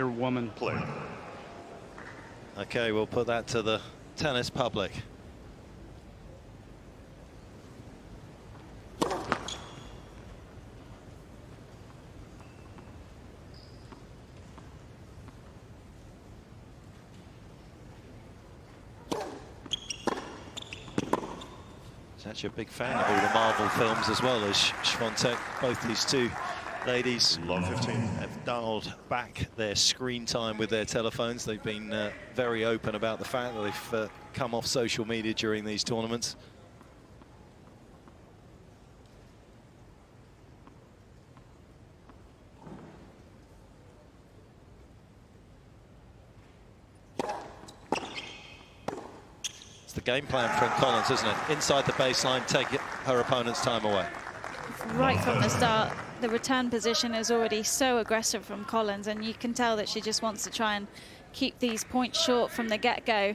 woman play. Okay, we'll put that to the tennis public. He's actually a big fan of all the Marvel films as well as Swiatek. Both these two ladies have dialed back their screen time with their telephones. They've been very open about the fact that they've come off social media during these tournaments. It's the game plan from Collins, isn't it? Inside the baseline, take her opponent's time away. Right from the start, the return position is already so aggressive from Collins, and you can tell that she just wants to try and keep these points short from the get-go.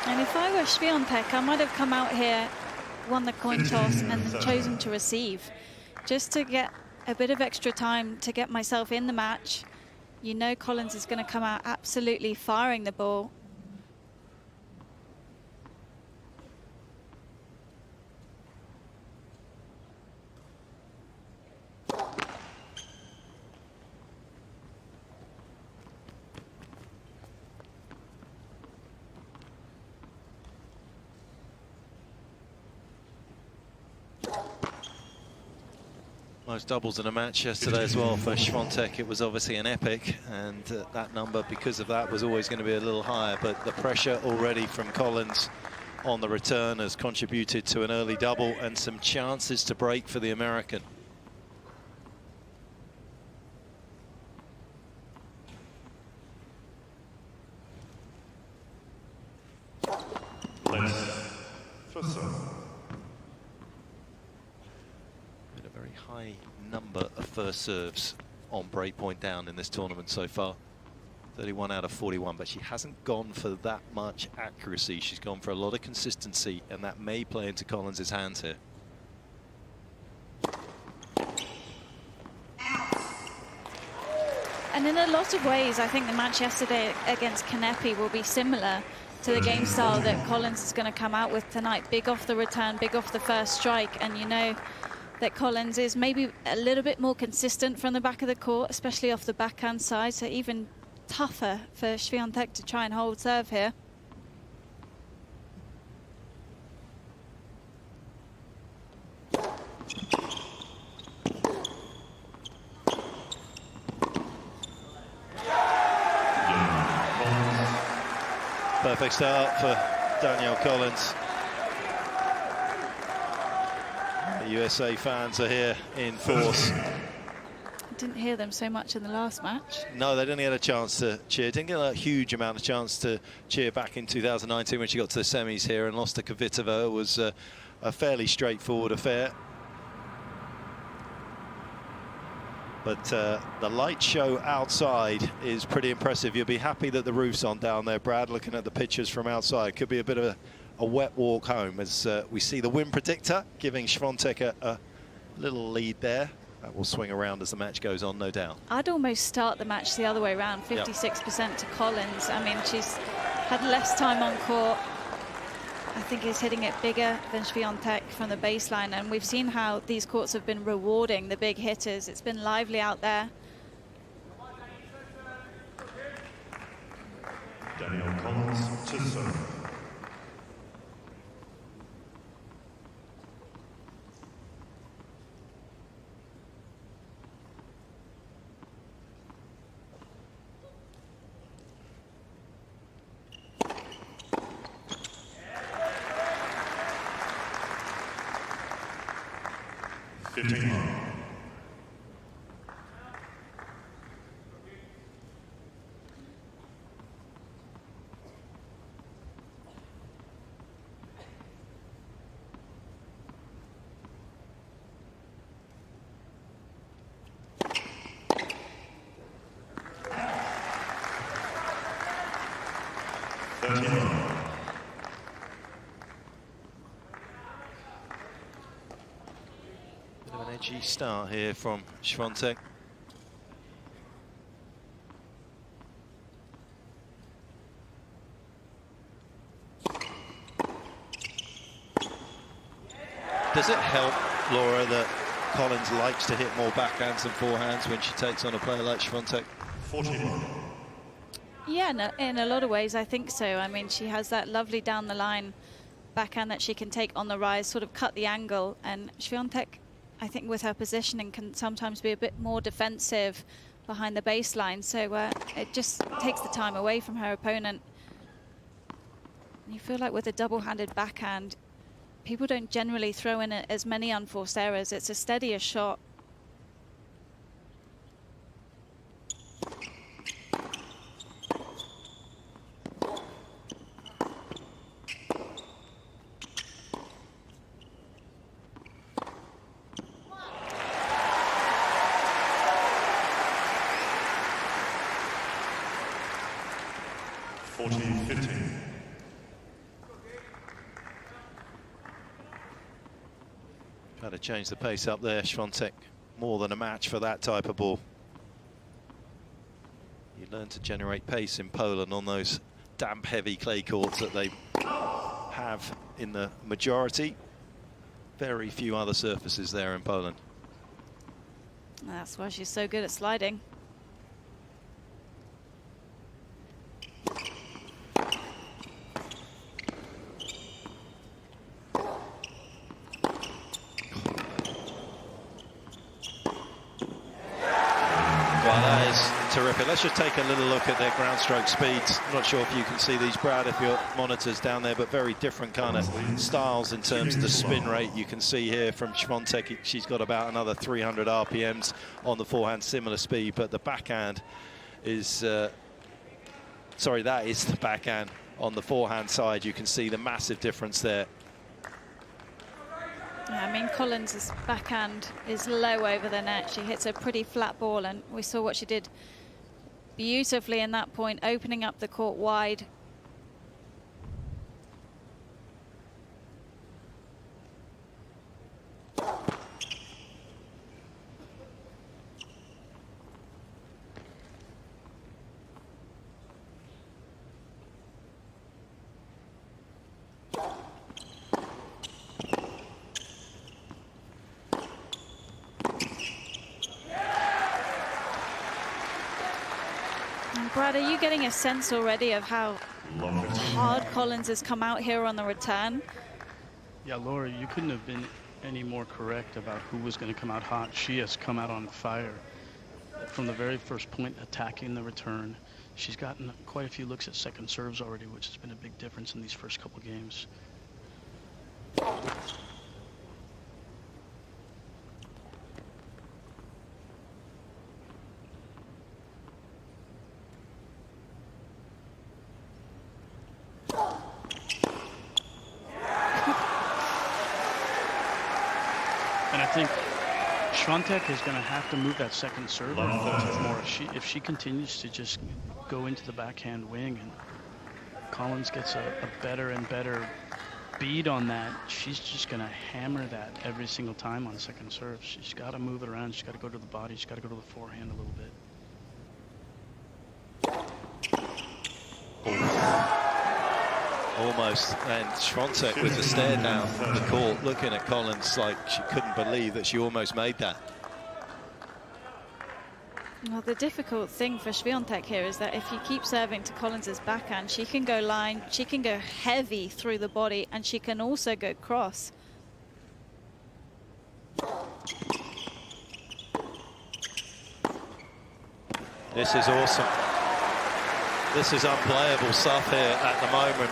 And if I were Swiatek, I might have come out here, won the coin toss and chosen to receive, just to get a bit of extra time to get myself in the match. You know Collins is going to come out absolutely firing the ball. Most doubles in a match yesterday as well for Swiatek. It was obviously an epic, and that number, because of that, was always going to be a little higher. But the pressure already from Collins on the return has contributed to an early double and some chances to break for the American. High number of first serves on breakpoint down in this tournament so far. 31 out of 41, but she hasn't gone for that much accuracy. She's gone for a lot of consistency, and that may play into Collins' hands here. And in a lot of ways, I think the match yesterday against Kanepi will be similar to the game style that Collins is going to come out with tonight. Big off the return, big off the first strike, and you know that Collins is maybe a little bit more consistent from the back of the court, especially off the backhand side, so even tougher for Swiatek to try and hold serve here. Perfect start for Danielle Collins. The USA fans are here in force. I didn't hear them so much in the last match. No, they didn't get a chance to cheer. Didn't get a huge amount of chance to cheer back in 2019 when she got to the semis here and lost to Kvitova. It was a fairly straightforward affair. But the light show outside is pretty impressive. You'll be happy that the roof's on down there, Brad, looking at the pictures from outside. Could be a bit of a wet walk home as we see the wind predictor giving Swiatek a little lead there. That will swing around as the match goes on, no doubt. I'd almost start the match the other way around, 56% to Collins. I mean, she's had less time on court. I think he's hitting it bigger than Swiatek from the baseline, and we've seen how these courts have been rewarding the big hitters. It's been lively out there. Danielle Collins to serve. 39. Bit of an edgy start here from Swiatek. Does it help, Laura, that Collins likes to hit more backhands than forehands when she takes on a player like Swiatek? 41. Yeah, no, in a lot of ways, I think so. I mean, she has that lovely down the line backhand that she can take on the rise, sort of cut the angle. And Swiatek, I think with her positioning, can sometimes be a bit more defensive behind the baseline. So it just takes the time away from her opponent. You feel like with a double-handed backhand, people don't generally throw in as many unforced errors. It's a steadier shot. Trying to change the pace up there, Swiatek. More than a match for that type of ball. You learn to generate pace in Poland on those damp, heavy clay courts that they have in the majority. Very few other surfaces there in Poland. That's why she's so good at sliding. Terrific. Let's just take a little look at their ground stroke speeds. I'm not sure if you can see these, Brad, if your monitor's down there, but very different kind of styles in terms of the spin rate. You can see here from Swiatek, she's got about another 300 RPMs on the forehand, similar speed, but the backhand is, sorry, that is the backhand. On the forehand side, you can see the massive difference there. Yeah, I mean, Collins' backhand is low over the net. She hits a pretty flat ball, and we saw what she did beautifully in that point, opening up the court wide. Brad, are you getting a sense already of how hard Collins has come out here on the return? Yeah, Laura, you couldn't have been any more correct about who was going to come out hot. She has come out on fire from the very first point, attacking the return. She's gotten quite a few looks at second serves already, which has been a big difference in these first couple games. And I think Swiatek is going to have to move that second serve more. If she continues to just go into the backhand wing and Collins gets a better and better bead on that, she's just going to hammer that every single time on second serve. She's got to move it around. She's got to go to the body. She's got to go to the forehand a little bit. Almost, and Swiatek with the stare down the court, looking at Collins like she couldn't believe that she almost made that. Well, the difficult thing for Swiatek here is that if you keep serving to Collins's backhand, she can go line, she can go heavy through the body, and she can also go cross. This is awesome. This is unplayable stuff here at the moment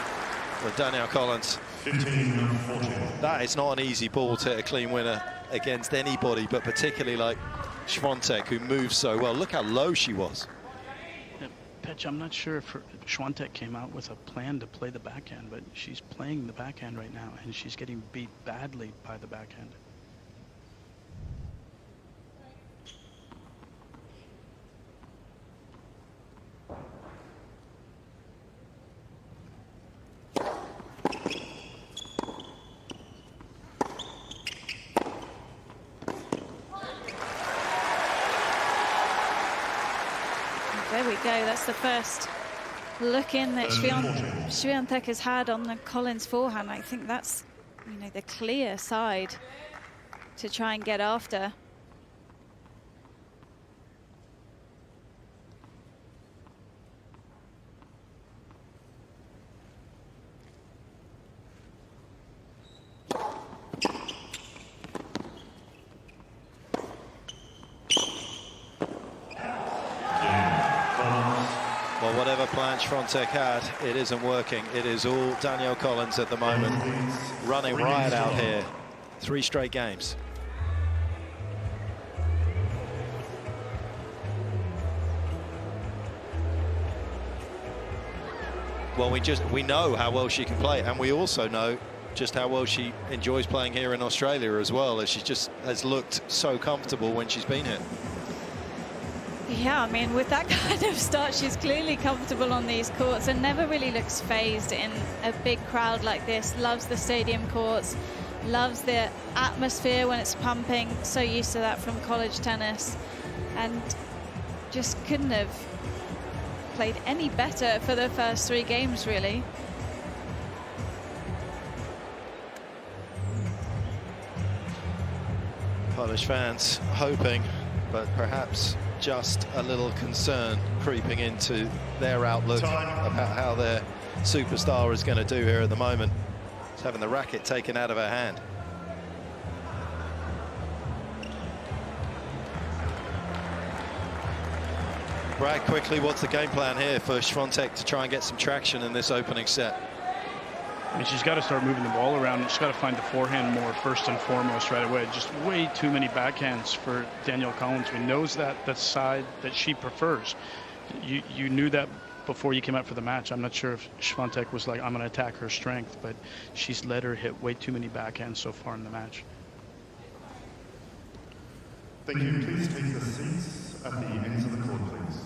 with Danielle Collins. 15-14. That is not an easy ball to hit a clean winner against anybody, but particularly like Swiatek, who moves so well. Look how low she was. Yeah, Petch, I'm not sure if Swiatek came out with a plan to play the backhand, but she's playing the backhand right now, and she's getting beat badly by the backhand. there we go. That's the first look in that Swiatek has had on the Collins forehand. I think that's, you know, the clear side to try and get after. Well, whatever plan Swiatek had, it isn't working. It is all Danielle Collins at the moment, running riot out here. 3 straight games. Well, we know how well she can play, and we also know just how well she enjoys playing here in Australia as well, as she just has looked so comfortable when she's been here. Yeah, I mean, with that kind of start, she's clearly comfortable on these courts and never really looks phased in a big crowd like this. Loves the stadium courts, loves the atmosphere when it's pumping. So used to that from college tennis, and just couldn't have played any better for the first 3 games, really. Polish fans hoping, but perhaps just a little concern creeping into their outlook about how their superstar is going to do here at the moment. She's having the racket taken out of her hand. Brad, quickly, what's the game plan here for Swiatek to try and get some traction in this opening set? I mean, she's got to start moving the ball around. She's got to find the forehand more first and foremost right away. Just way too many backhands for Danielle Collins. We knows that the side that she prefers. You knew that before you came out for the match. I'm not sure if Swiatek was like, I'm going to attack her strength, but she's let her hit way too many backhands so far in the match. Thank you. Please take the seats at the ends of the court, please.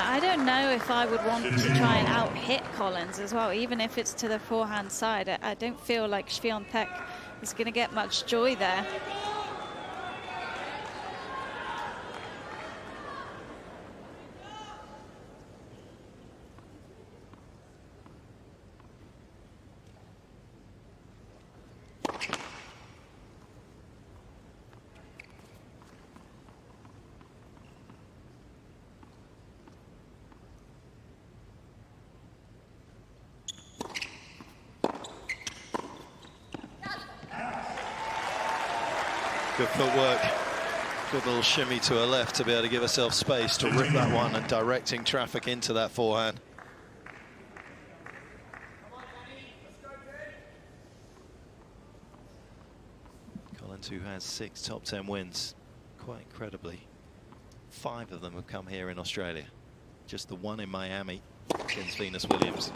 I don't know if I would want to try and out-hit Collins as well, even if it's to the forehand side. I don't feel like Swiatek is going to get much joy there. Good footwork, good little shimmy to her left to be able to give herself space to rip that one and directing traffic into that forehand. Collins, who has 6 top 10 wins, quite incredibly, 5 of them have come here in Australia. Just the one in Miami against Venus Williams.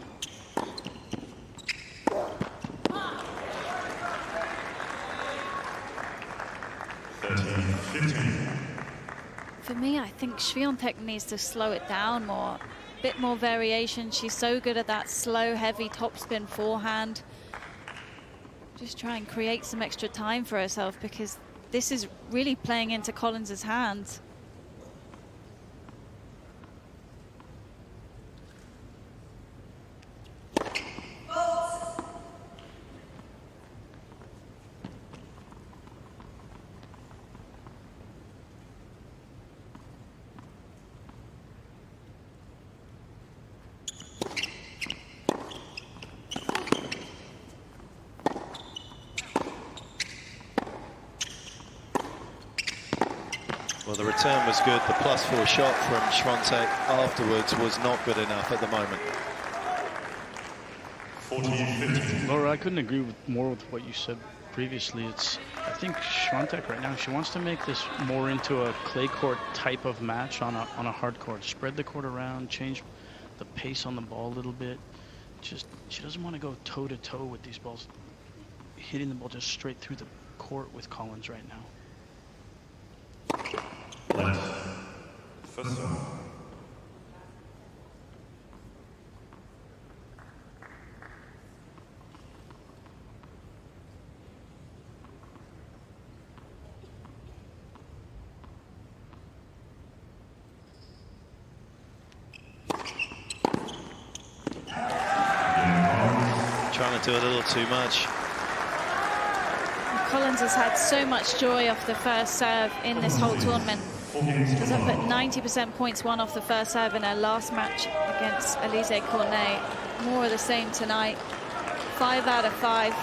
For me, I think Swiatek needs to slow it down more, a bit more variation. She's so good at that slow, heavy topspin forehand. Just try and create some extra time for herself, because this is really playing into Collins's hands. Well, the return was good. The +4 shot from Swiatek afterwards was not good enough at the moment. 14-15. Laura, I couldn't agree more with what you said previously. I think Swiatek right now, she wants to make this more into a clay court type of match on a hard court. Spread the court around, change the pace on the ball a little bit. She doesn't want to go toe to toe with these balls, hitting the ball just straight through the court with Collins right now. Left. First serve. Trying to do a little too much. Collins has had so much joy off the first serve in this whole tournament. She's up at 90% points won off the first serve in her last match against Alizé Cornet. More of the same tonight. 5 out of 5.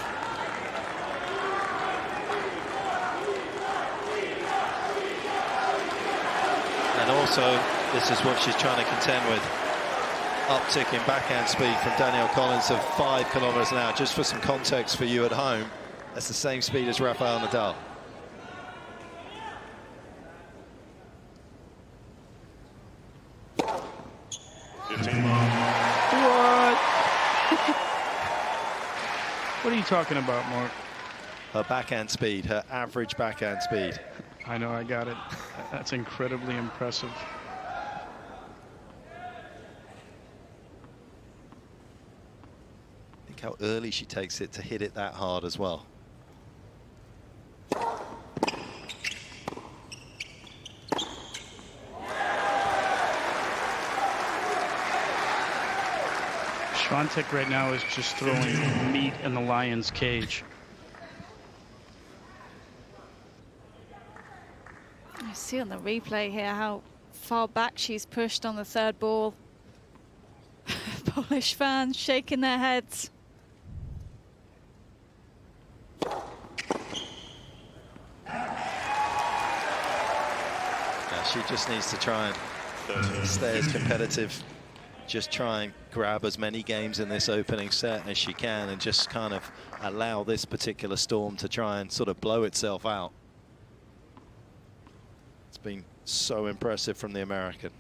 And also, this is what she's trying to contend with. Uptick in backhand speed from Danielle Collins of 5 kilometers an hour. Just for some context for you at home, that's the same speed as Rafael Nadal. What? What are you talking about, Mark? Her backhand speed, her average backhand speed. I know, I got it. That's incredibly impressive. Think how early she takes it to hit it that hard as well. Swiatek right now is just throwing meat in the lion's cage. I see on the replay here how far back she's pushed on the third ball. Polish fans shaking their heads. Now she just needs to try and stay as competitive. Just try and grab as many games in this opening set as she can and just kind of allow this particular storm to try and sort of blow itself out. It's been so impressive from the American.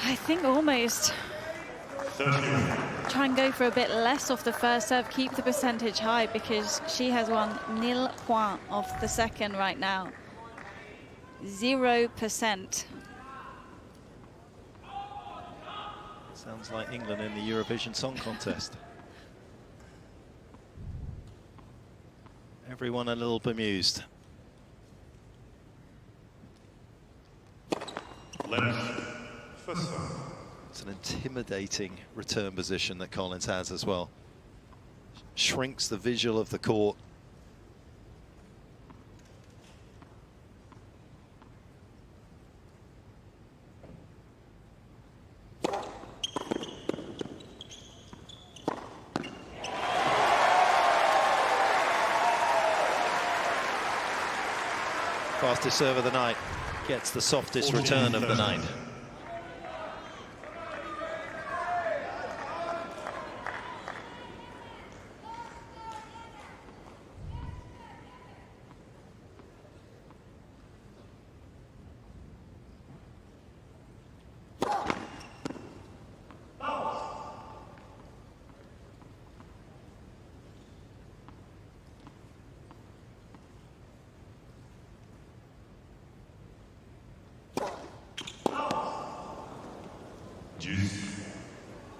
I think almost try and go for a bit less off the first serve, keep the percentage high, because she has won 0 points off the second right now. 0%. Sounds like England in the Eurovision Song Contest. Everyone a little bemused. Left. First serve. It's an intimidating return position that Collins has as well. Shrinks the visual of the court. Fastest serve of the night gets the softest return of the night.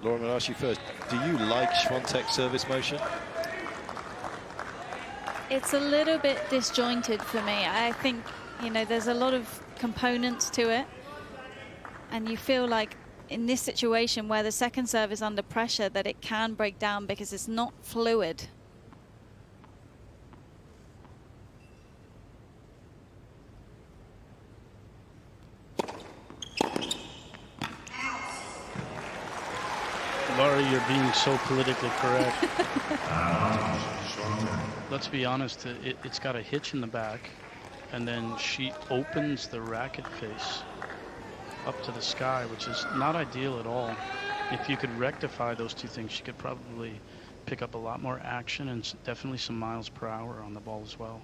Laura, I'm going to ask you first, do you like Swiatek's service motion? It's a little bit disjointed for me. I think, you know, there's a lot of components to it. And you feel like in this situation where the second serve is under pressure that it can break down because it's not fluid. being so politically correct. Let's be honest, it's got a hitch in the back, and then she opens the racket face up to the sky, which is not ideal at all. If you could rectify those two things, she could probably pick up a lot more action and definitely some miles per hour on the ball as well.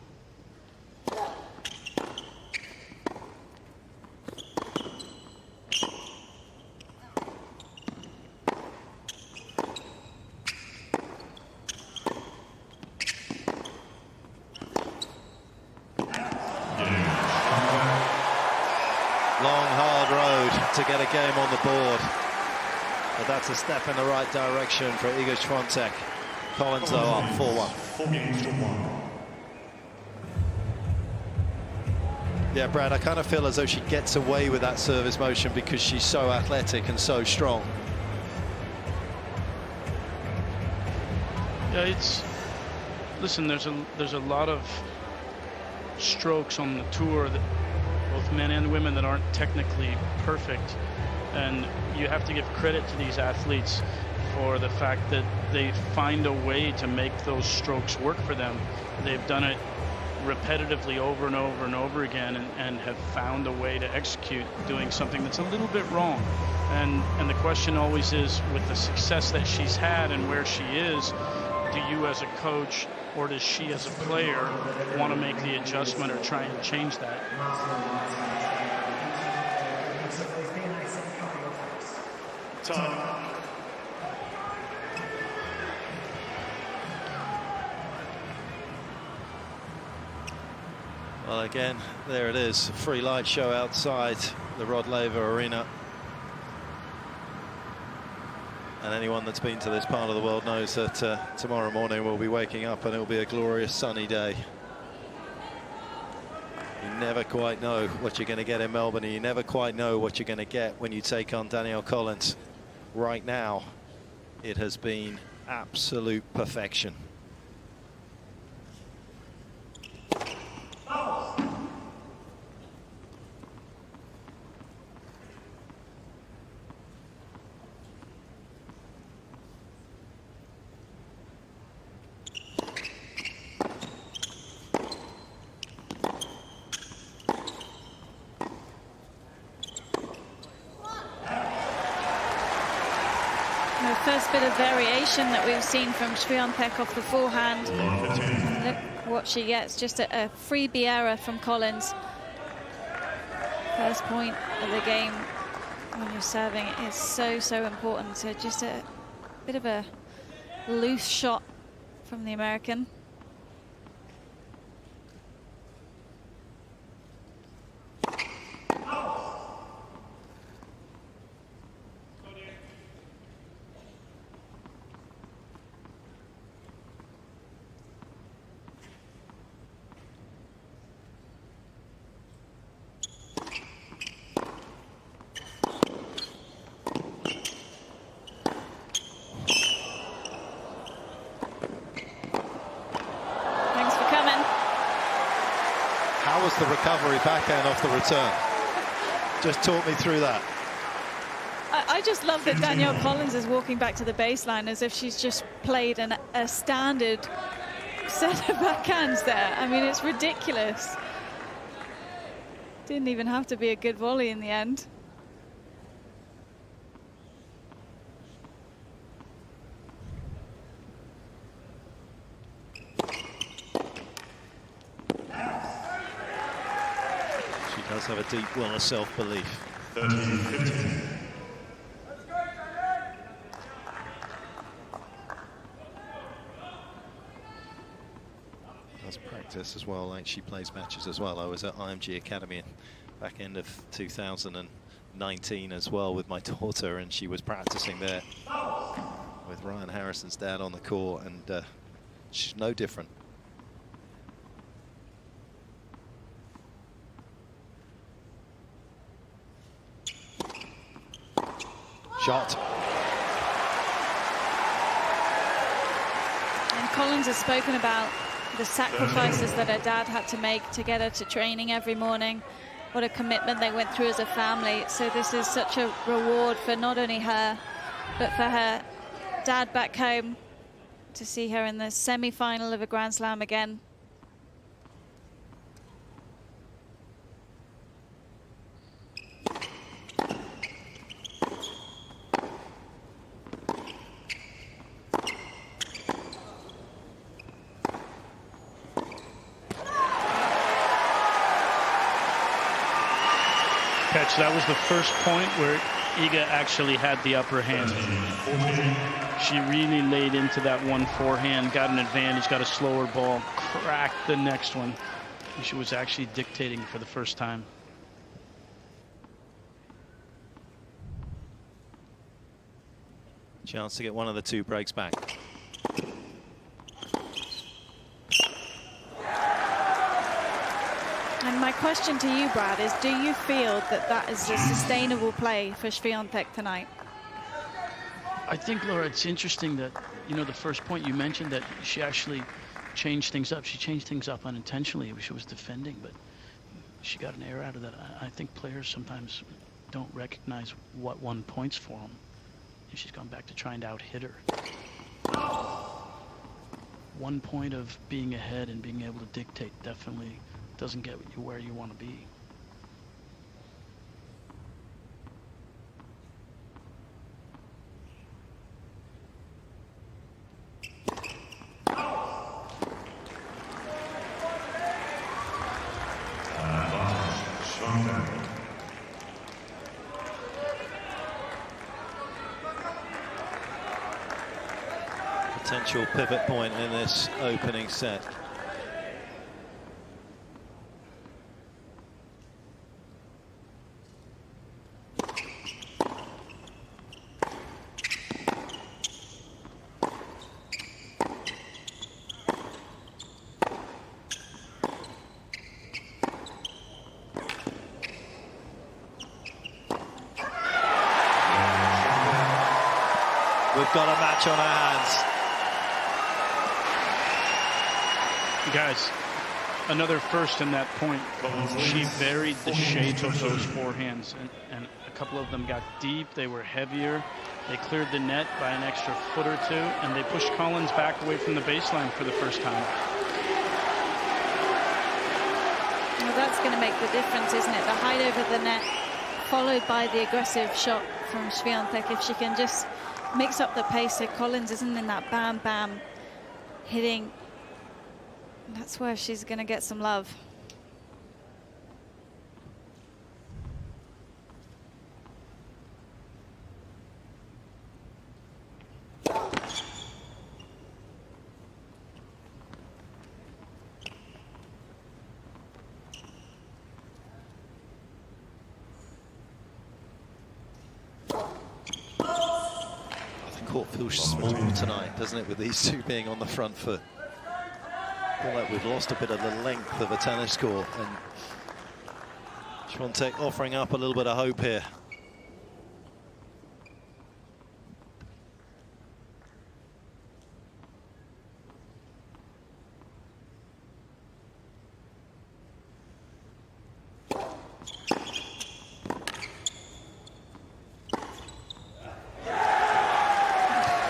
Long, hard road to get a game on the board. But that's a step in the right direction for Iga Swiatek. Collins, though, up 4-1. 4 games to 1. Yeah, Brad, I kind of feel as though she gets away with that service motion because she's so athletic and so strong. Yeah, listen, there's a lot of strokes on the tour, that both men and women, that aren't technically perfect, and you have to give credit to these athletes for the fact that they find a way to make those strokes work for them. They've done it repetitively over and over and over again, and have found a way to execute doing something that's a little bit wrong. And the question always is, with the success that she's had and where she is, do you as a coach, or does she as a player, want to make the adjustment or try and change that? Time. Well, again, there it is. Free light show outside the Rod Laver Arena. And anyone that's been to this part of the world knows that tomorrow morning we'll be waking up and it'll be a glorious sunny day. You never quite know what you're going to get in Melbourne, and you never quite know what you're going to get when you take on Danielle Collins. Right now, it has been absolute perfection. First bit of variation that we've seen from Swiatek off the forehand. Look what she gets, just a freebie error from Collins. First point of the game when you're serving is so important. So just a bit of a loose shot from the American. The recovery backhand off the return. Just talk me through that. I just love that Danielle Collins is walking back to the baseline as if she's just played a standard set of backhands there. I mean, it's ridiculous. Didn't even have to be a good volley in the end. Does have a deep well of self-belief. 13-15. Does practice as well, like she plays matches as well. I was at IMG Academy back end of 2019 as well with my daughter, and she was practicing there with Ryan Harrison's dad on the court, and she's no different. Shot. And Collins has spoken about the sacrifices that her dad had to make to get her to training every morning. What a commitment they went through as a family. So this is such a reward for not only her, but for her dad back home to see her in the semi-final of a Grand Slam again. That was the first point where Iga actually had the upper hand. She really laid into that one forehand, got an advantage, got a slower ball, cracked the next one. And she was actually dictating for the first time. Chance to get one of the two breaks back. And my question to you, Brad, is do you feel that that is a sustainable play for Swiatek tonight? I think, Laura, it's interesting that, you know, the first point you mentioned that she actually changed things up. She changed things up unintentionally. She was defending, but she got an error out of that. I think players sometimes don't recognize what won points for them. And she's gone back to trying to out-hit her. 1 point of being ahead and being able to dictate definitely doesn't get you where you want to be. Potential pivot point in this opening set. We've got a match on our hands. Guys, another first in that point. She varied the shape of those forehands, and a couple of them got deep. They were heavier. They cleared the net by an extra foot or two, and they pushed Collins back away from the baseline for the first time. Well, that's going to make the difference, isn't it? The height over the net, followed by the aggressive shot from Swiatek. If she can just mix up the pace so Collins isn't in that bam-bam hitting, that's where she's going to get some love. The court feels small tonight, doesn't it, with these two being on the front foot. I feel like we've lost a bit of the length of a tennis court, and Swiatek offering up a little bit of hope here.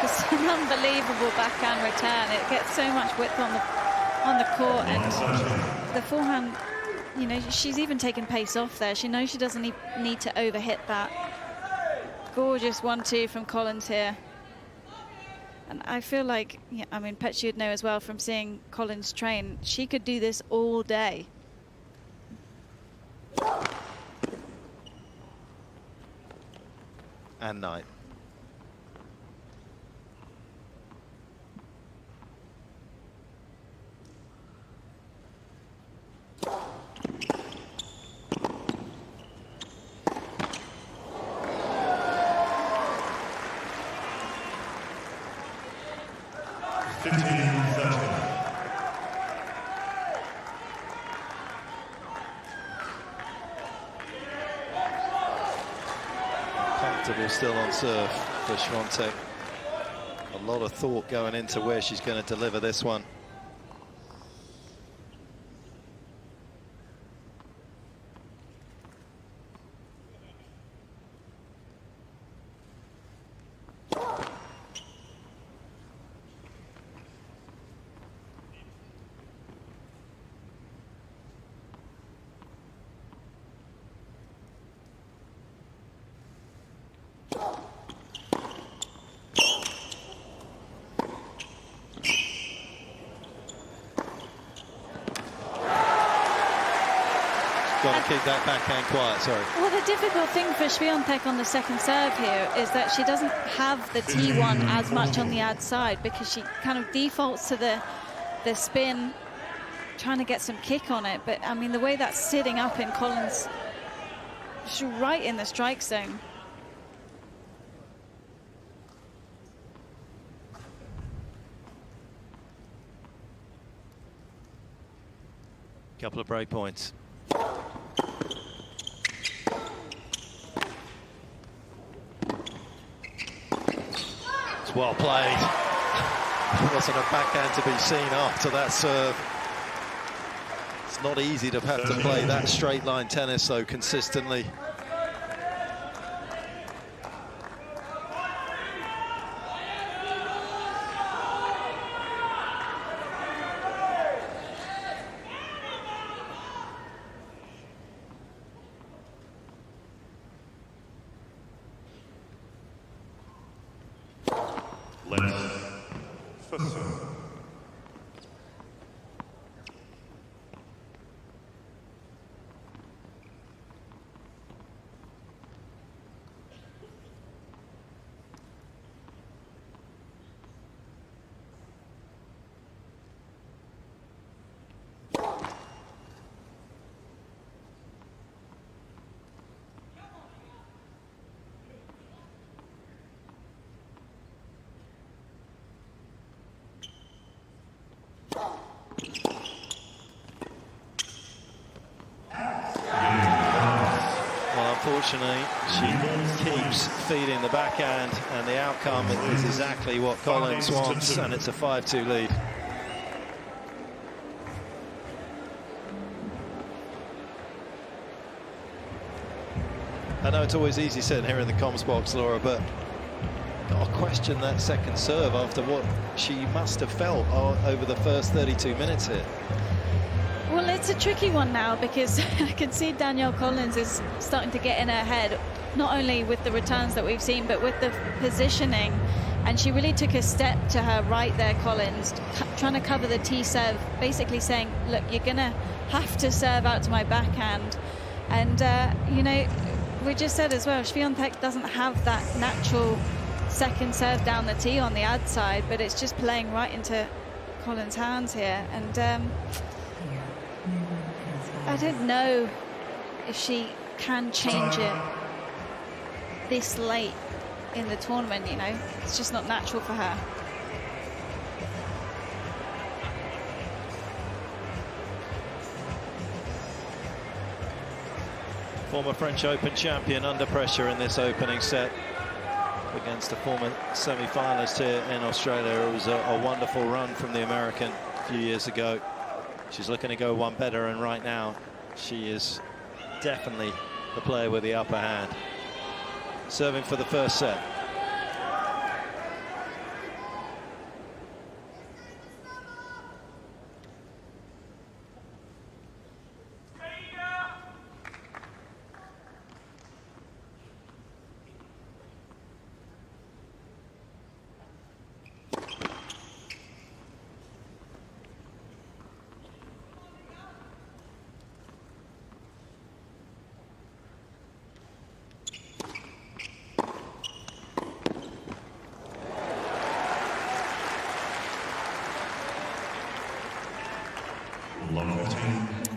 It's an unbelievable backhand return. It gets so much width on the court, and the forehand, you know, she's even taken pace off there. She knows she doesn't need to overhit that. Gorgeous 1-2 from Collins here. And I feel like, yeah, I mean, Petr would know as well from seeing Collins train, she could do this all day. And night. Comfortable still on serve for Swiatek. A lot of thought going into where she's going to deliver this one. got to keep that backhand quiet, sorry. Well, the difficult thing for Swiatek on the second serve here is that she doesn't have the T1 as much on the ad side, because she kind of defaults to the spin, trying to get some kick on it. But, I mean, the way that's sitting up in Collins, she's right in the strike zone. Couple of break points. It's well played. It wasn't a backhand to be seen after that serve. It's not easy to have to play that straight line tennis so consistently. Unfortunately, she keeps feeding the backhand, and the outcome is exactly what Collins wants, and it's a 5-2 lead. I know it's always easy sitting here in the comms box, Laura, but got to question that second serve after what she must have felt over the first 32 minutes here. Well, it's a tricky one now, because I can see Danielle Collins is starting to get in her head, not only with the returns that we've seen, but with the positioning. And she really took a step to her right there, Collins, trying to cover the T serve, basically saying, look, you're going to have to serve out to my backhand. And, you know, we just said as well, Swiatek doesn't have that natural second serve down the tee on the ad side, but it's just playing right into Collins' hands here. And I don't know if she can change it this late in the tournament, you know. It's just not natural for her. Former French Open champion under pressure in this opening set against a former semi-finalist here in Australia. It was a wonderful run from the American a few years ago. She's looking to go one better, and right now she is definitely the player with the upper hand. Serving for the first set.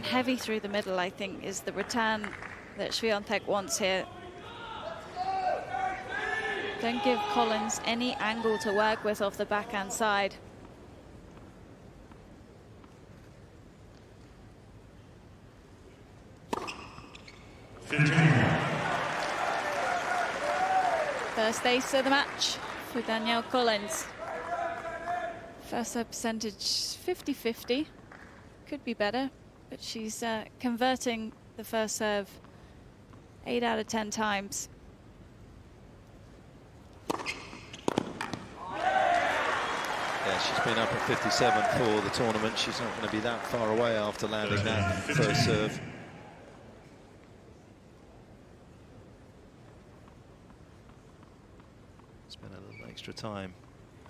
Heavy through the middle, I think, is the return that Swiatek wants here. Don't give Collins any angle to work with off the backhand side. First ace of the match for Danielle Collins. First serve percentage 50-50. Could be better, but she's converting the first serve 8 out of 10 times. Yeah, she's been up at 57 for the tournament. She's not going to be that far away after landing that first serve. Spent a little extra time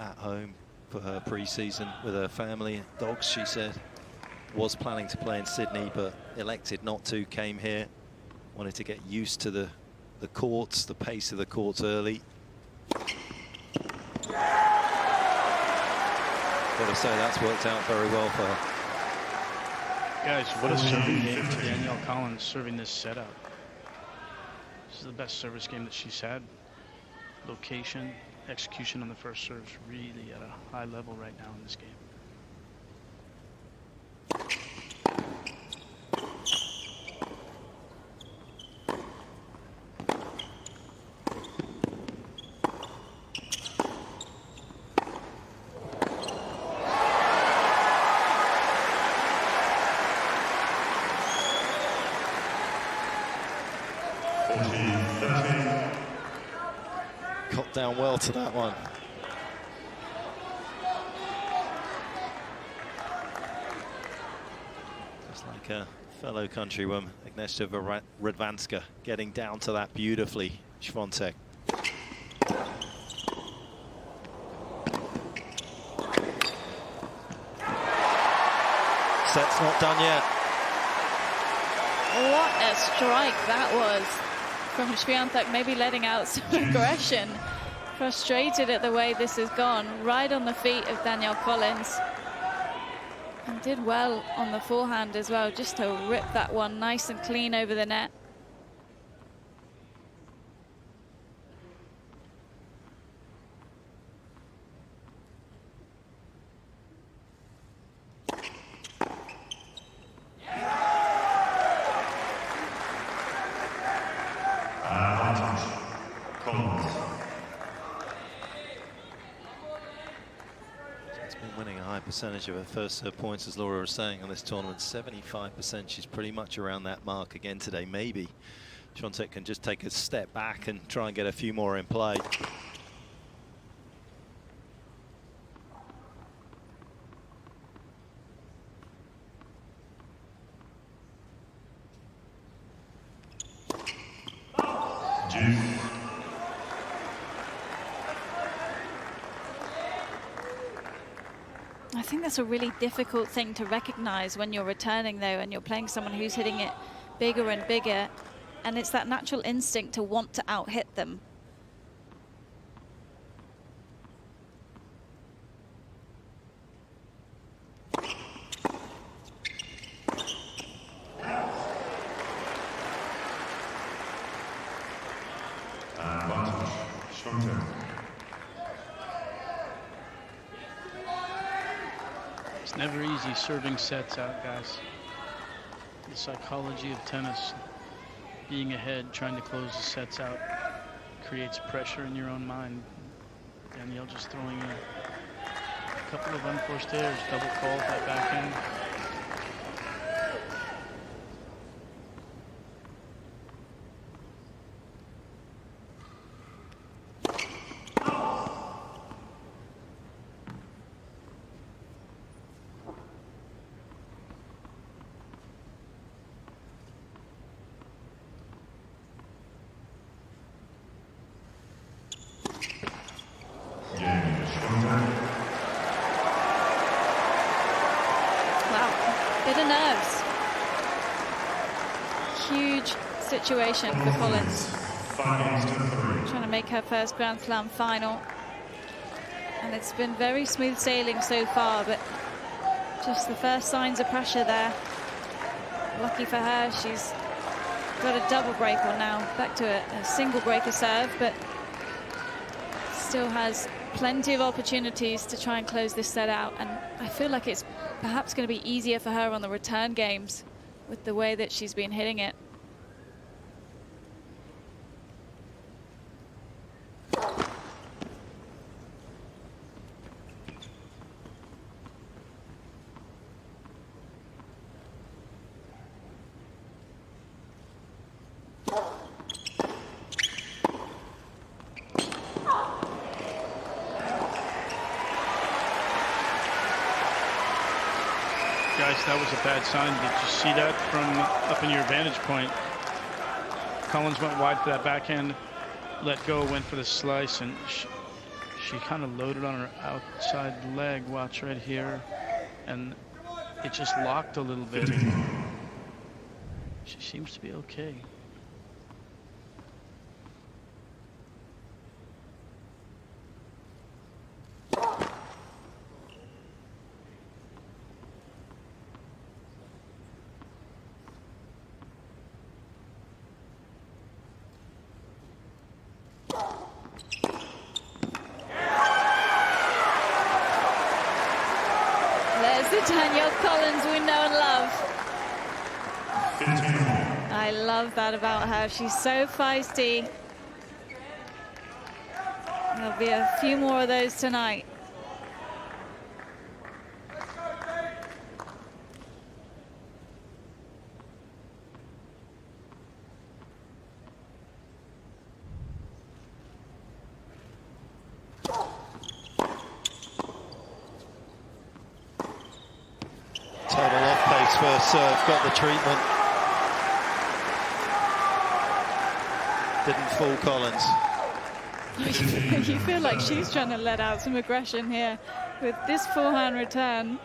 at home for her pre-season with her family, dogs, she said. was planning to play in Sydney, but elected not to. Came here, wanted to get used to the courts, the pace of the courts early. Gotta say, that's worked out very well for her. Guys, what a serving game for Danielle Collins, serving this set out. This is the best service game that she's had. Location, execution on the first serve's really at a high level right now in this game. Got down well to that one. Just like a fellow countrywoman, Agnieszka Radwanska, getting down to that beautifully. Swiatek. Set's not done yet. What a strike that was from Swiatek, maybe letting out some aggression. Frustrated at the way this has gone, right on the feet of Danielle Collins. And did well on the forehand as well, just to rip that one nice and clean over the net. Percentage of her first serve points, as Laura was saying, on this tournament, 75%. She's pretty much around that mark again today. Maybe Swiatek can just take a step back and try and get a few more in play. I think that's a really difficult thing to recognize when you're returning, though, and you're playing someone who's hitting it bigger and bigger, and it's that natural instinct to want to out-hit them. It's never easy serving sets out, guys. The psychology of tennis, being ahead, trying to close the sets out, creates pressure in your own mind. Danielle just throwing in a couple of unforced errors, double call that backhand. Situation for Collins, trying to make her first Grand Slam final, and it's been very smooth sailing so far, but just the first signs of pressure there. Lucky for her, she's got a double breaker now, back to a single breaker serve, but still has plenty of opportunities to try and close this set out, and I feel like it's perhaps going to be easier for her on the return games with the way that she's been hitting it. That was a bad sign. Did you see that from up in your vantage point? Collins went wide for that backhand, let go, went for the slice, and she kind of loaded on her outside leg. Watch right here. And it just locked a little bit. She seems to be okay. There's the Danielle Collins we know and love. I love that about her. She's so feisty. There'll be a few more of those tonight. Total off pace first serve, got the treatment. Didn't fool Collins. You feel like she's trying to let out some aggression here with this forehand return.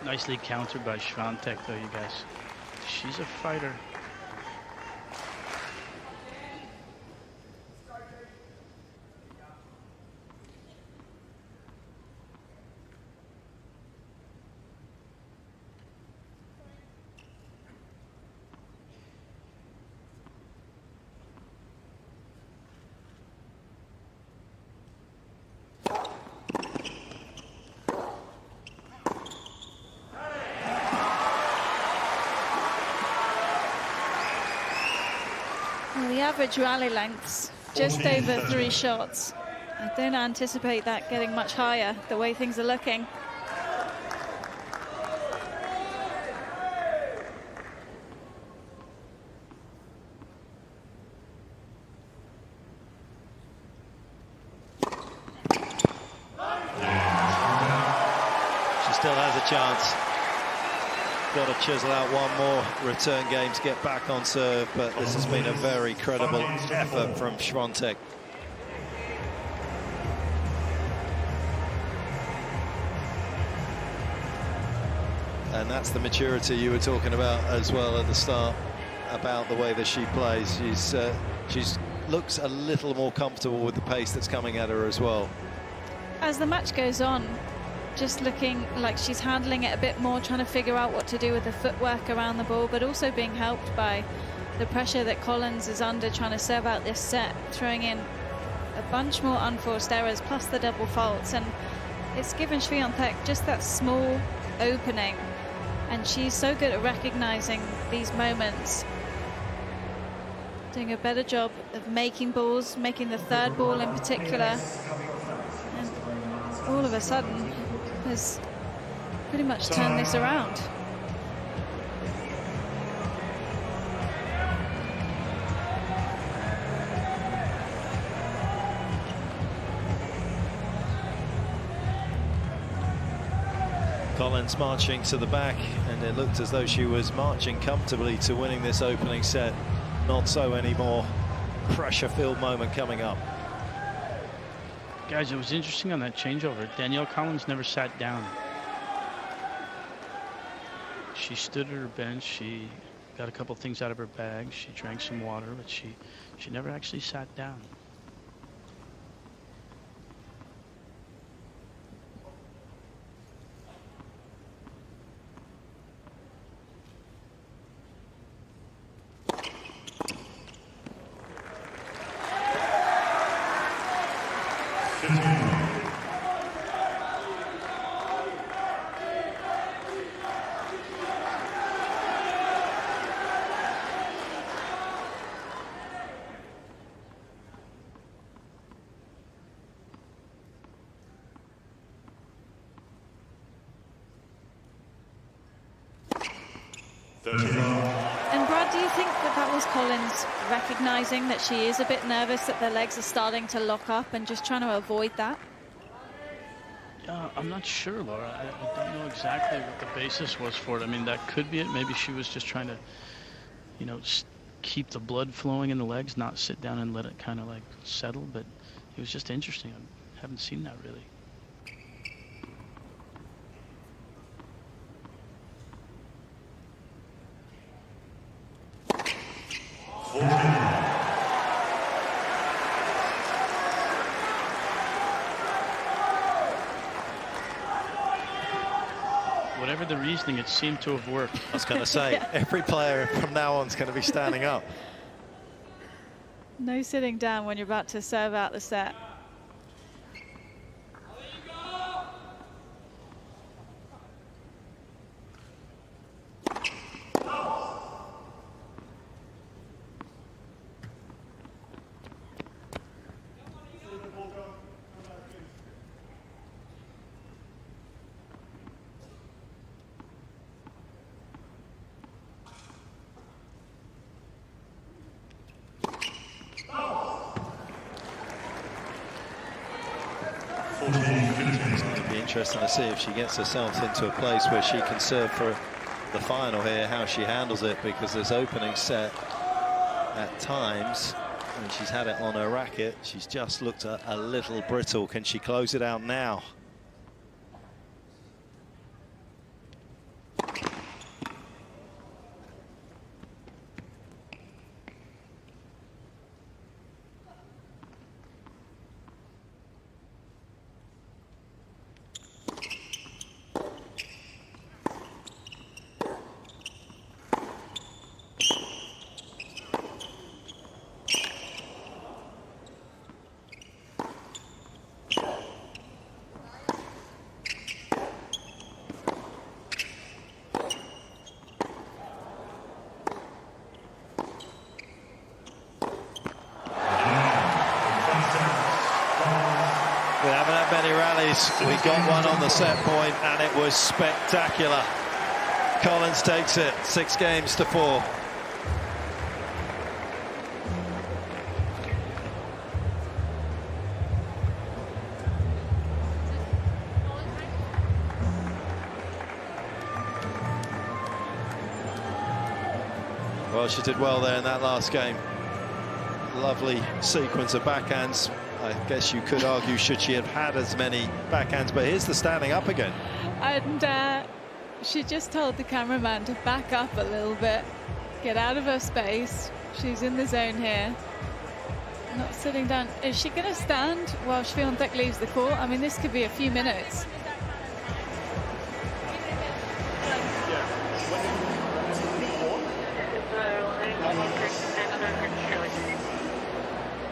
Nicely countered by Swiatek, though, you guys. She's a fighter. Well, the average rally length's just over 3 shots. I don't anticipate that getting much higher, the way things are looking. She still has a chance. Got to chisel out one more return game to get back on serve, but this has been a very credible effort from Swiatek. And that's the maturity you were talking about as well at the start, about the way that she plays. She's looks a little more comfortable with the pace that's coming at her as well. As the match goes on, just looking like she's handling it a bit more, trying to figure out what to do with the footwork around the ball, but also being helped by the pressure that Collins is under, trying to serve out this set, throwing in a bunch more unforced errors, plus the double faults, and it's given Swiatek just that small opening, and she's so good at recognizing these moments, doing a better job of making balls, making the third ball in particular, and all of a sudden has pretty much turned this around. Collins marching to the back, and it looked as though she was marching comfortably to winning this opening set. Not so anymore. Pressure-filled moment coming up. Guys, it was interesting on that changeover. Danielle Collins never sat down. She stood at her bench. She got a couple things out of her bag. She drank some water, but she never actually sat down. And Brad, do you you think that was Collins recognizing that she is a bit nervous, that their legs are starting to lock up and just trying to avoid that? I'm not sure, Laura. I don't know exactly what the basis was for it. I mean, that could be it. Maybe she was just trying to, you know, keep the blood flowing in the legs, not sit down and let it kind of like settle. But it was just interesting. I haven't seen that really. Whatever the reasoning, it seemed to have worked. I was going to say, yeah. Every player from now on is going to be standing up. No sitting down when you're about to serve out the set. It's going to be interesting to see if she gets herself into a place where she can serve for the final here, how she handles it, because this opening set at times, when she's had it on her racket, she's just looked a little brittle. Can she close it out now? We got one on the set point, and it was spectacular. Collins takes it 6-4. Well, she did well there in that last game. Lovely sequence of backhands. I guess you could argue, should she have had as many backhands, but here's the standing up again. And she just told the cameraman to back up a little bit, get out of her space. She's in the zone here, not sitting down. Is she going to stand while Swiatek leaves the court? I mean, this could be a few minutes.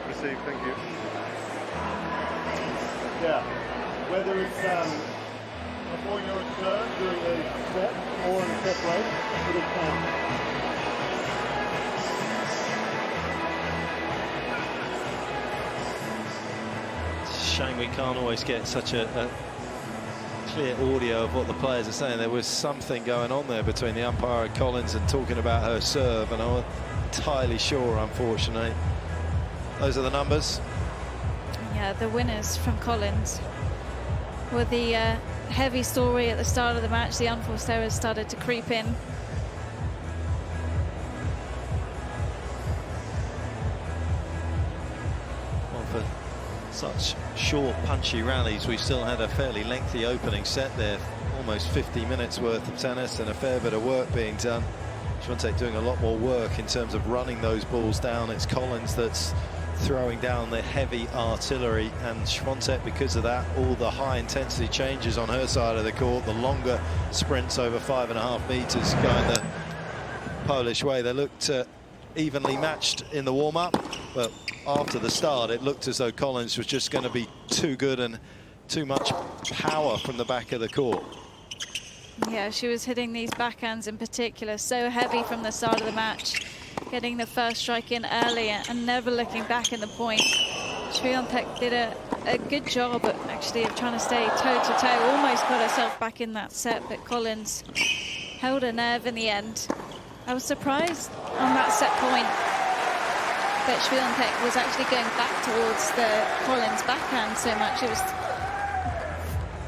Received, thank you. Yeah, whether it's before your return during the set or in the set break, it'll count. It's a shame we can't always get such a clear audio of what the players are saying. There was something going on there between the umpire and Collins and talking about her serve, and I'm not entirely sure, unfortunately. Those are the numbers. Yeah, the winners from Collins were the heavy story at the start of the match. The unforced errors started to creep in. Well, for such short, punchy rallies, we still had a fairly lengthy opening set there. Almost 50 minutes worth of tennis and a fair bit of work being done. Swiatek doing a lot more work in terms of running those balls down. It's Collins that's throwing down the heavy artillery, and Swiatek, because of that, all the high intensity changes on her side of the court, the longer sprints over 5.5 meters going the Polish way. They looked evenly matched in the warm-up, but after the start it looked as though Collins was just going to be too good and too much power from the back of the court. Yeah, she was hitting these backhands in particular so heavy from the start of the match, getting the first strike in early and never looking back in the point. Swiatek did a good job actually of trying to stay toe-to-toe, almost got herself back in that set, but Collins held her nerve in the end. I was surprised on that set point that Swiatek was actually going back towards the Collins backhand so much. It was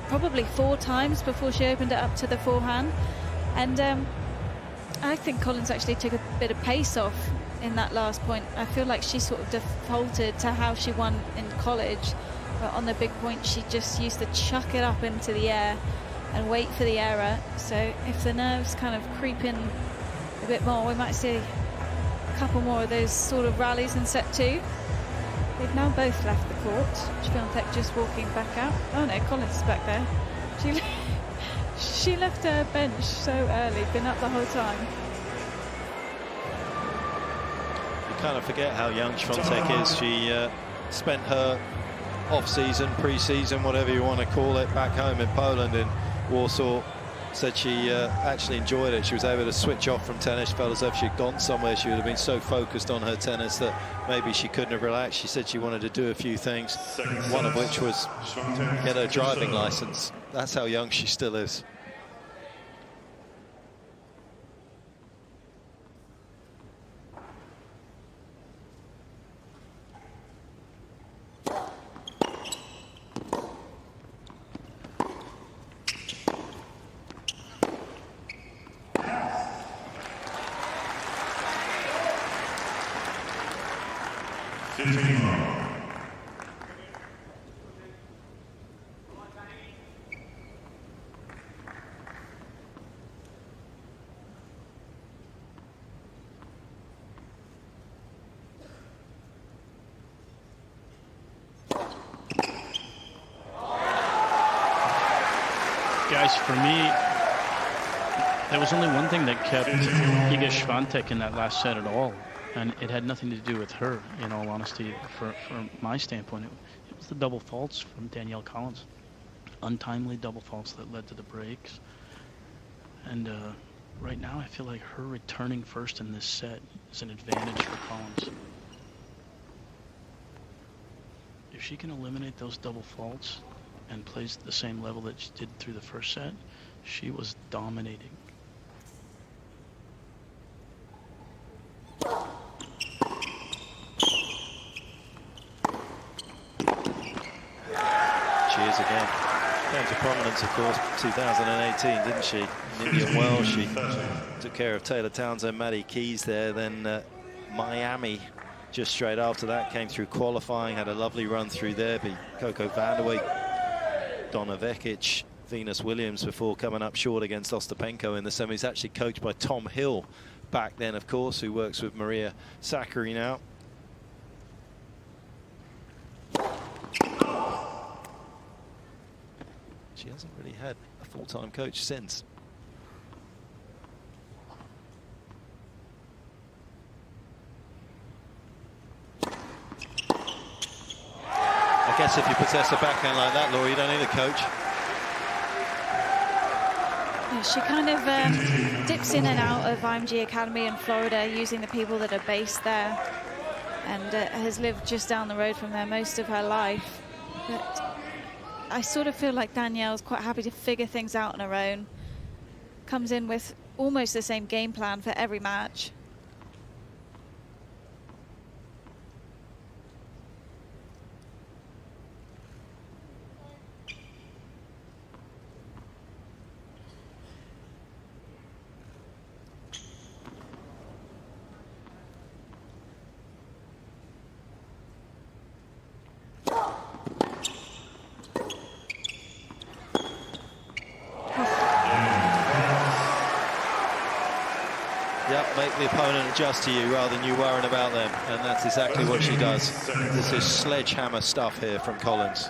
probably 4 times before she opened it up to the forehand. And I think Collins actually took a bit of pace off in that last point. I feel like she sort of defaulted to how she won in college. But on the big point, she just used to chuck it up into the air and wait for the error. So if the nerves kind of creep in a bit more, we might see a couple more of those sort of rallies in set 2. They've now both left the court. Swiatek just walking back out. Oh no, Collins is back there. She left her bench so early, been up the whole time. You kind of forget how young Swiatek is. She spent her off-season, pre-season, whatever you want to call it, back home in Poland, in Warsaw. Said she actually enjoyed it. She was able to switch off from tennis. Felt as if she'd gone somewhere. She would have been so focused on her tennis that maybe she couldn't have relaxed. She said she wanted to do a few things, one of which was get her driving license. That's how young she still is. Guys, for me, there was only one thing that kept Iga Swiatek in that last set at all, and it had nothing to do with her, in all honesty. From my standpoint, it was the double faults from Danielle Collins. Untimely double faults that led to the breaks. And right now, I feel like her returning first in this set is an advantage for Collins. If she can eliminate those double faults and plays the same level that she did through the first set, she was dominating. She is again. Came to prominence, of course, 2018, didn't she? In Indian Wells, she took care of Taylor Townsend, Maddie Keys there, then Miami just straight after that, came through qualifying, had a lovely run through there, beat Coco Vanderwijk, Donna Vekic, Venus Williams before coming up short against Ostapenko in the semis. Actually coached by Tom Hill back then, of course, who works with Maria Sakkari now. She hasn't really had a full-time coach since. I guess if you possess a backhand like that, Laura, you don't need a coach. Yeah, she kind of dips in and out of IMG Academy in Florida, using the people that are based there, and has lived just down the road from there most of her life. But I sort of feel like Danielle's quite happy to figure things out on her own. Comes in with almost the same game plan for every match. Make the opponent adjust to you rather than you worrying about them, and that's exactly what she does. This is sledgehammer stuff here from Collins.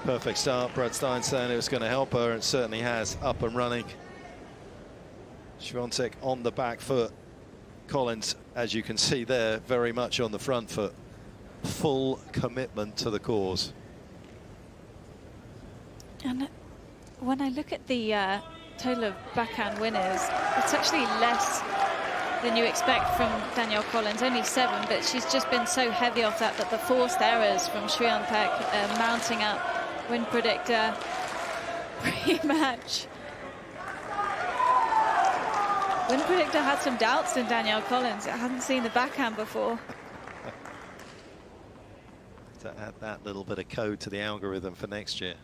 Perfect start. Brad Stein saying it was going to help her, and it certainly has. Up and running. Swiatek on the back foot. Collins, as you can see there, very much on the front foot. Full commitment to the cause. And when I look at the total of backhand winners, it's actually less than you expect from Danielle Collins. Only 7, but she's just been so heavy off that the forced errors from Swiatek mounting up. Win predictor pre-match. Win predictor had some doubts in Danielle Collins. I hadn't seen the backhand before. To add that little bit of code to the algorithm for next year.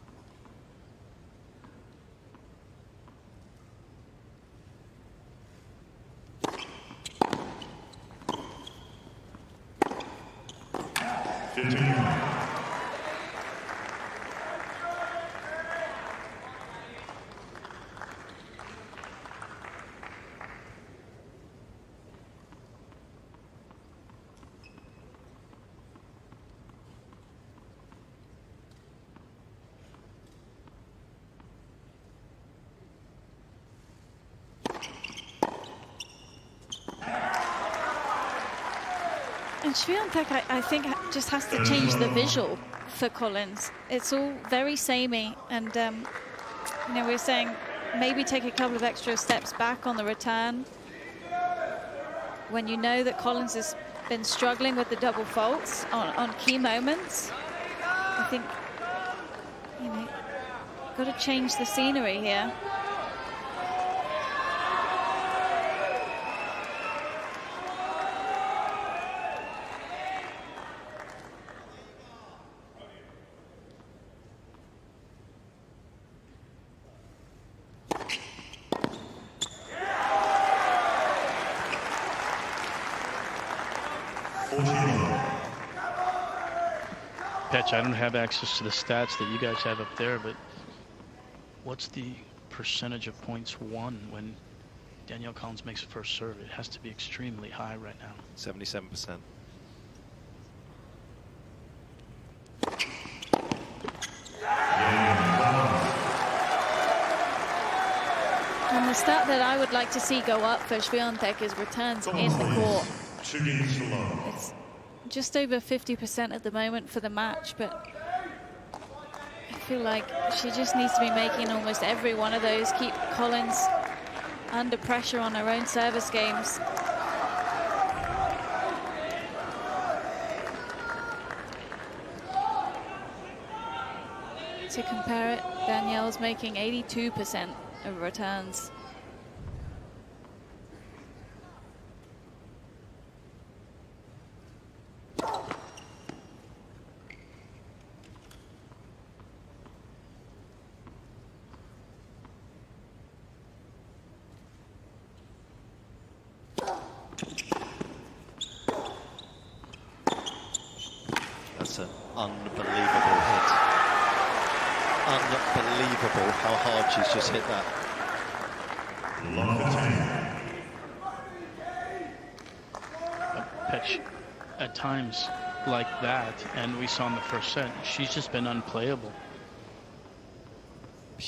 And Swiatek, I think, just has to change the visual for Collins. It's all very samey, and you know, we're saying maybe take a couple of extra steps back on the return. When you know that Collins has been struggling with the double faults on key moments, I think, you know, got to change the scenery here. Petch, I don't have access to the stats that you guys have up there, but what's the percentage of points won when Danielle Collins makes a first serve? It has to be extremely high right now. 77%. And the stat that I would like to see go up for Swiatek is returns in the court. It's just over 50% at the moment for the match, but I feel like she just needs to be making almost every one of those, keep Collins under pressure on her own service games. To compare it, Danielle's making 82% of returns. That's an unbelievable hit. Unbelievable how hard she's just hit that. Petch, at times like that, and we saw in the first set, she's just been unplayable.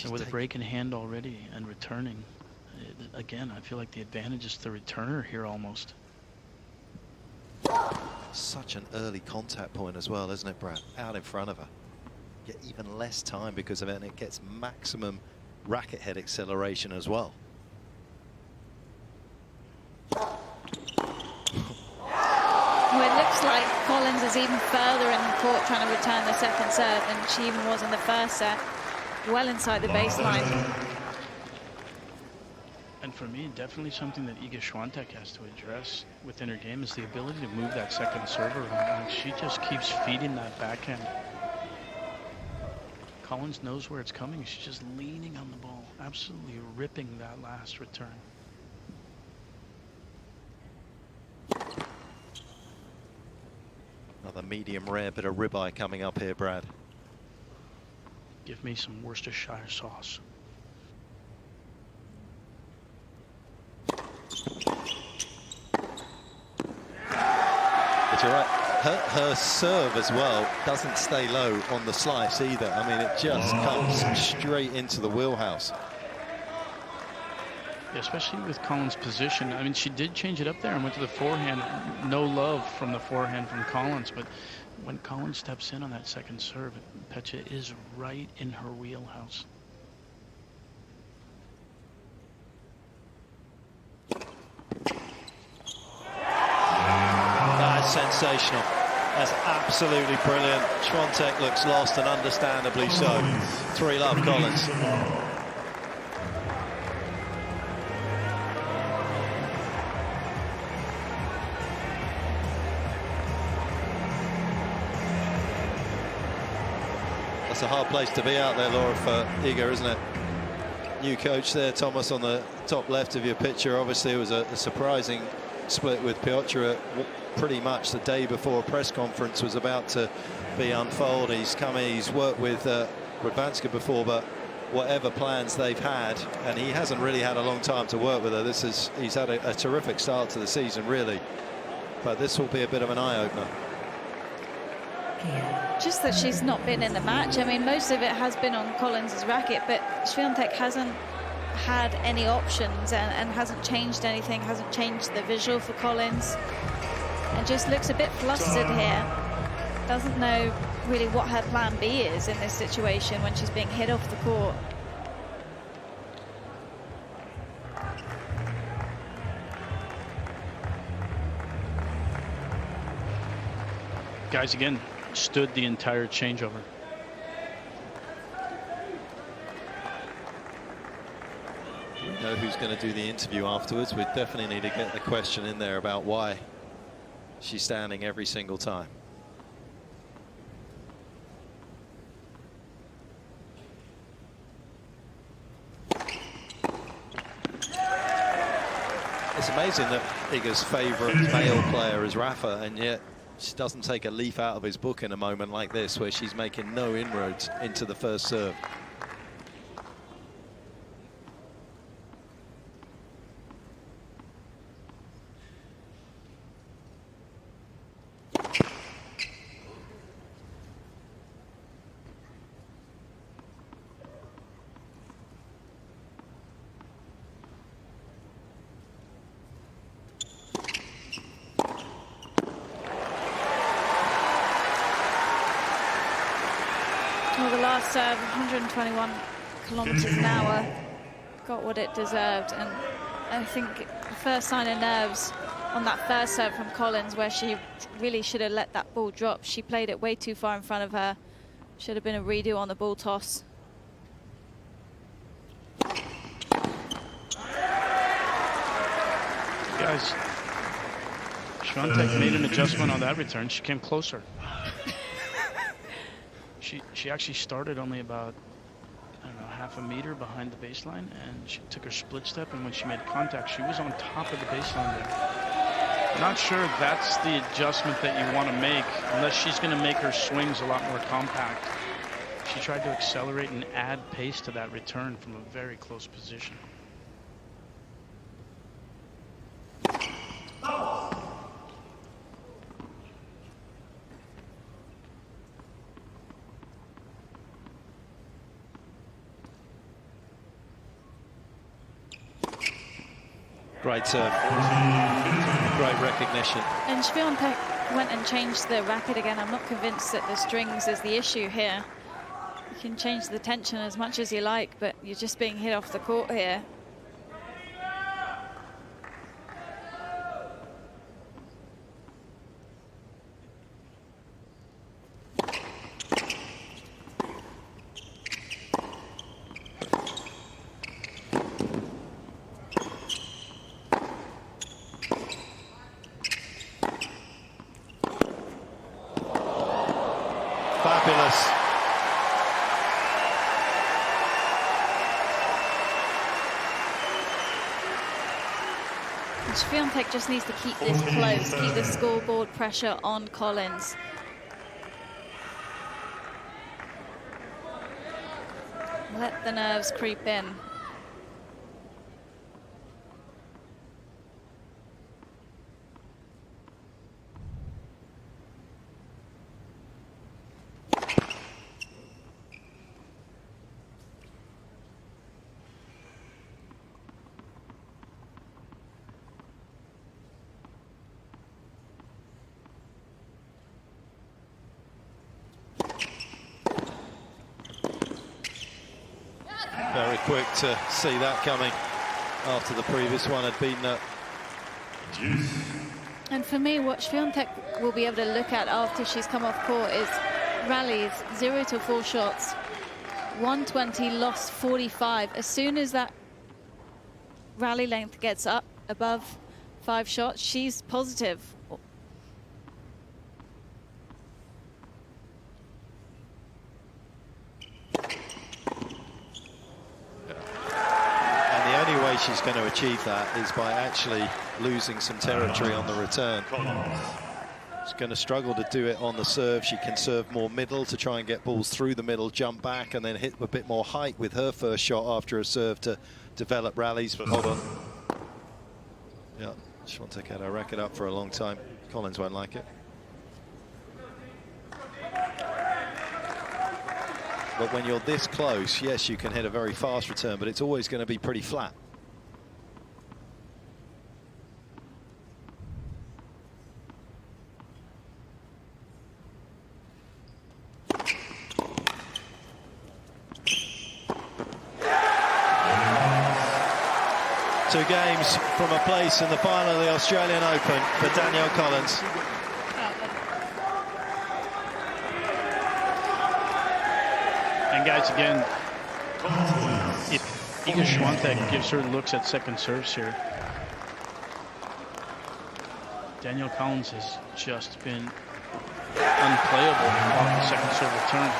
And with a break in hand already and returning, again, I feel like the advantage is the returner here almost. Such an early contact point as well, isn't it, Brad? Out in front of her. Get even less time because of it, and it gets maximum racket head acceleration as well. Well, it looks like Collins is even further in the court trying to return the second serve than she even was in the first set. Well inside the baseline. And for me, definitely something that Iga Swiatek has to address within her game is the ability to move that second serve around. And she just keeps feeding that backhand. Collins knows where it's coming. She's just leaning on the ball, absolutely ripping that last return. Another medium rare bit of ribeye coming up here, Brad. Give me some Worcestershire sauce. But you're right, her serve as well doesn't stay low on the slice either. I mean, it just comes straight into the wheelhouse. Yeah, especially with Collins' position. I mean, she did change it up there and went to the forehand. No love from the forehand from Collins, but when Collins steps in on that second serve, Petcha is right in her wheelhouse. sensational. That's absolutely brilliant. Swiatek looks lost, and understandably so. 3-love Collins. That's a hard place to be out there, Laura, for Iga, isn't it? New coach there, Thomas, on the top left of your picture. Obviously, it was a surprising split with Piotr pretty much the day before a press conference was about to be unfolded. He's come in, he's worked with Radwanska before, but whatever plans they've had, and he hasn't really had a long time to work with her. He's had a terrific start to the season, really. But this will be a bit of an eye-opener. Just that she's not been in the match. I mean, most of it has been on Collins' racket, but Swiatek hasn't had any options and hasn't changed anything, hasn't changed the visual for Collins, and just looks a bit flustered here. Doesn't know really what her plan B is in this situation when she's being hit off the court. Guys, again, stood the entire changeover. We know who's going to do the interview afterwards. We definitely need to get the question in there about why she's standing every single time. It's amazing that Iga's favourite male player is Rafa, and yet she doesn't take a leaf out of his book in a moment like this, where she's making no inroads into the first serve. Well, the last serve, 121 kilometers an hour, got what it deserved, and I think the first sign of nerves on that first serve from Collins, where she really should have let that ball drop. She played it way too far in front of her. Should have been a redo on the ball toss. Guys, Swiatek made an adjustment on that return. She came closer. She actually started only about, I don't know, half a meter behind the baseline, and she took her split step, and when she made contact, she was on top of the baseline there. Not sure that's the adjustment that you want to make, unless she's going to make her swings a lot more compact. She tried to accelerate and add pace to that return from a very close position. Great serve. Great recognition. And Swiatek went and changed the racket again. I'm not convinced that the strings is the issue here. You can change the tension as much as you like, but you're just being hit off the court here. Fabulous. And Swiatek just needs to keep this close, keep the scoreboard pressure on Collins. Let the nerves creep in. Very quick to see that coming after the previous one had been And for me, what Swiatek will be able to look at after she's come off court is rallies 0 to 4 shots, 120, lost 45. As soon as that rally length gets up above 5 shots, she's positive. She's going to achieve that is by actually losing some territory on the return. She's going to struggle to do it on the serve. She can serve more middle to try and get balls through the middle, jump back, and then hit a bit more height with her first shot after a serve to develop rallies. But hold on. Yeah, Swiatek had her racket up for a long time. Collins won't like it. But when you're this close, yes, you can hit a very fast return, but it's always going to be pretty flat. Two games from a place in the final of the Australian Open for Danielle Collins. And guys, again, if Iga Swiatek gives her looks at second serves here, Danielle Collins has just been unplayable off the second serve return.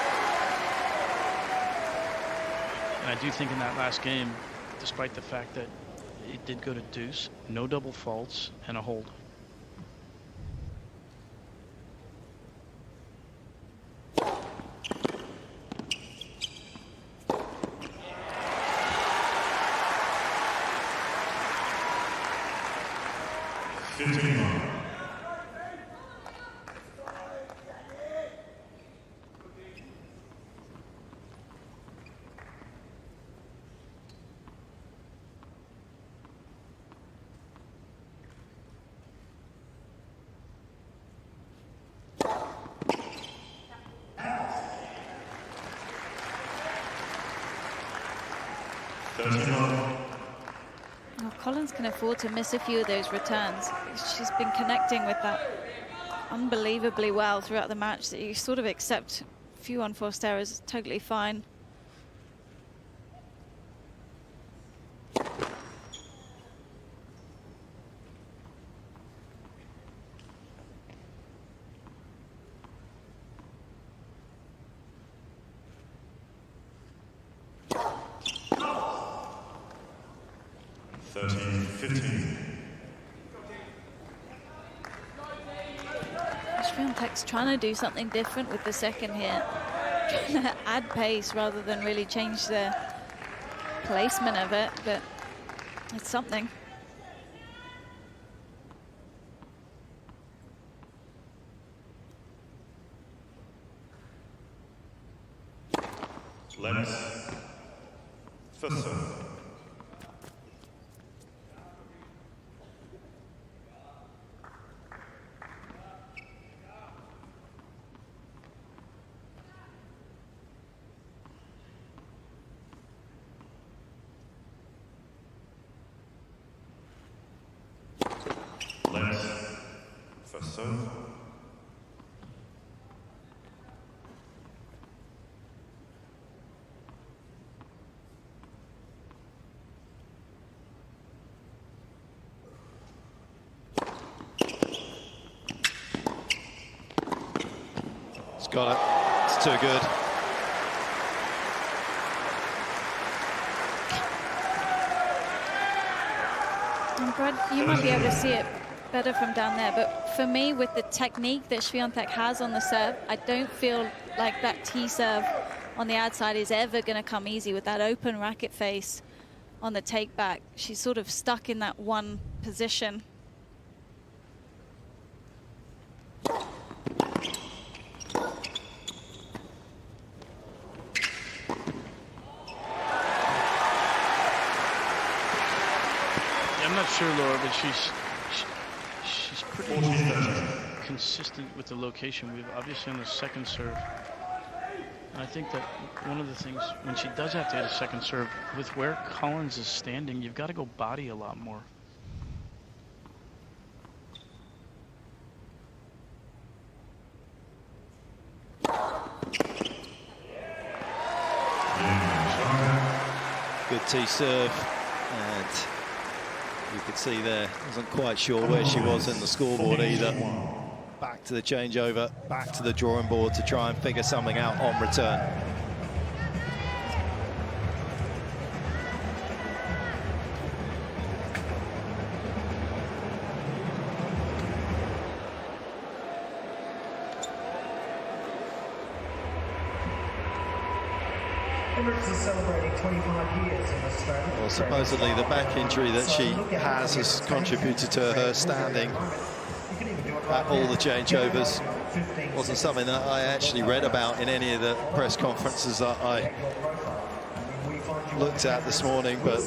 And I do think in that last game, despite the fact that it did go to deuce, no double faults, and a hold. Well, Collins can afford to miss a few of those returns. She's been connecting with that unbelievably well throughout the match that you sort of accept a few unforced errors is totally fine. Swiatek's trying to do something different with the second here, trying to add pace rather than really change the placement of it, but it's something. Lens. First serve. First serve. It's got it. It's too good. And Brad, you might be able to see it better from down there, but for me, with the technique that Swiatek has on the serve, I don't feel like that T serve on the outside is ever going to come easy with that open racket face on the take back. She's sort of stuck in that one position. I'm not sure, Laura, but she's pretty consistent with the location. We've obviously on the second serve. And I think that one of the things, when she does have to hit a second serve, with where Collins is standing, you've got to go body a lot more. Good tee serve, and you could see there, wasn't quite sure where she was in the scoreboard either. Back to the changeover, back to the drawing board to try and figure something out on return. Celebrating 25 years in Australia. Well, supposedly the back injury that she has contributed to her standing at all the changeovers. Wasn't something that I actually read about in any of the press conferences that I looked at this morning, but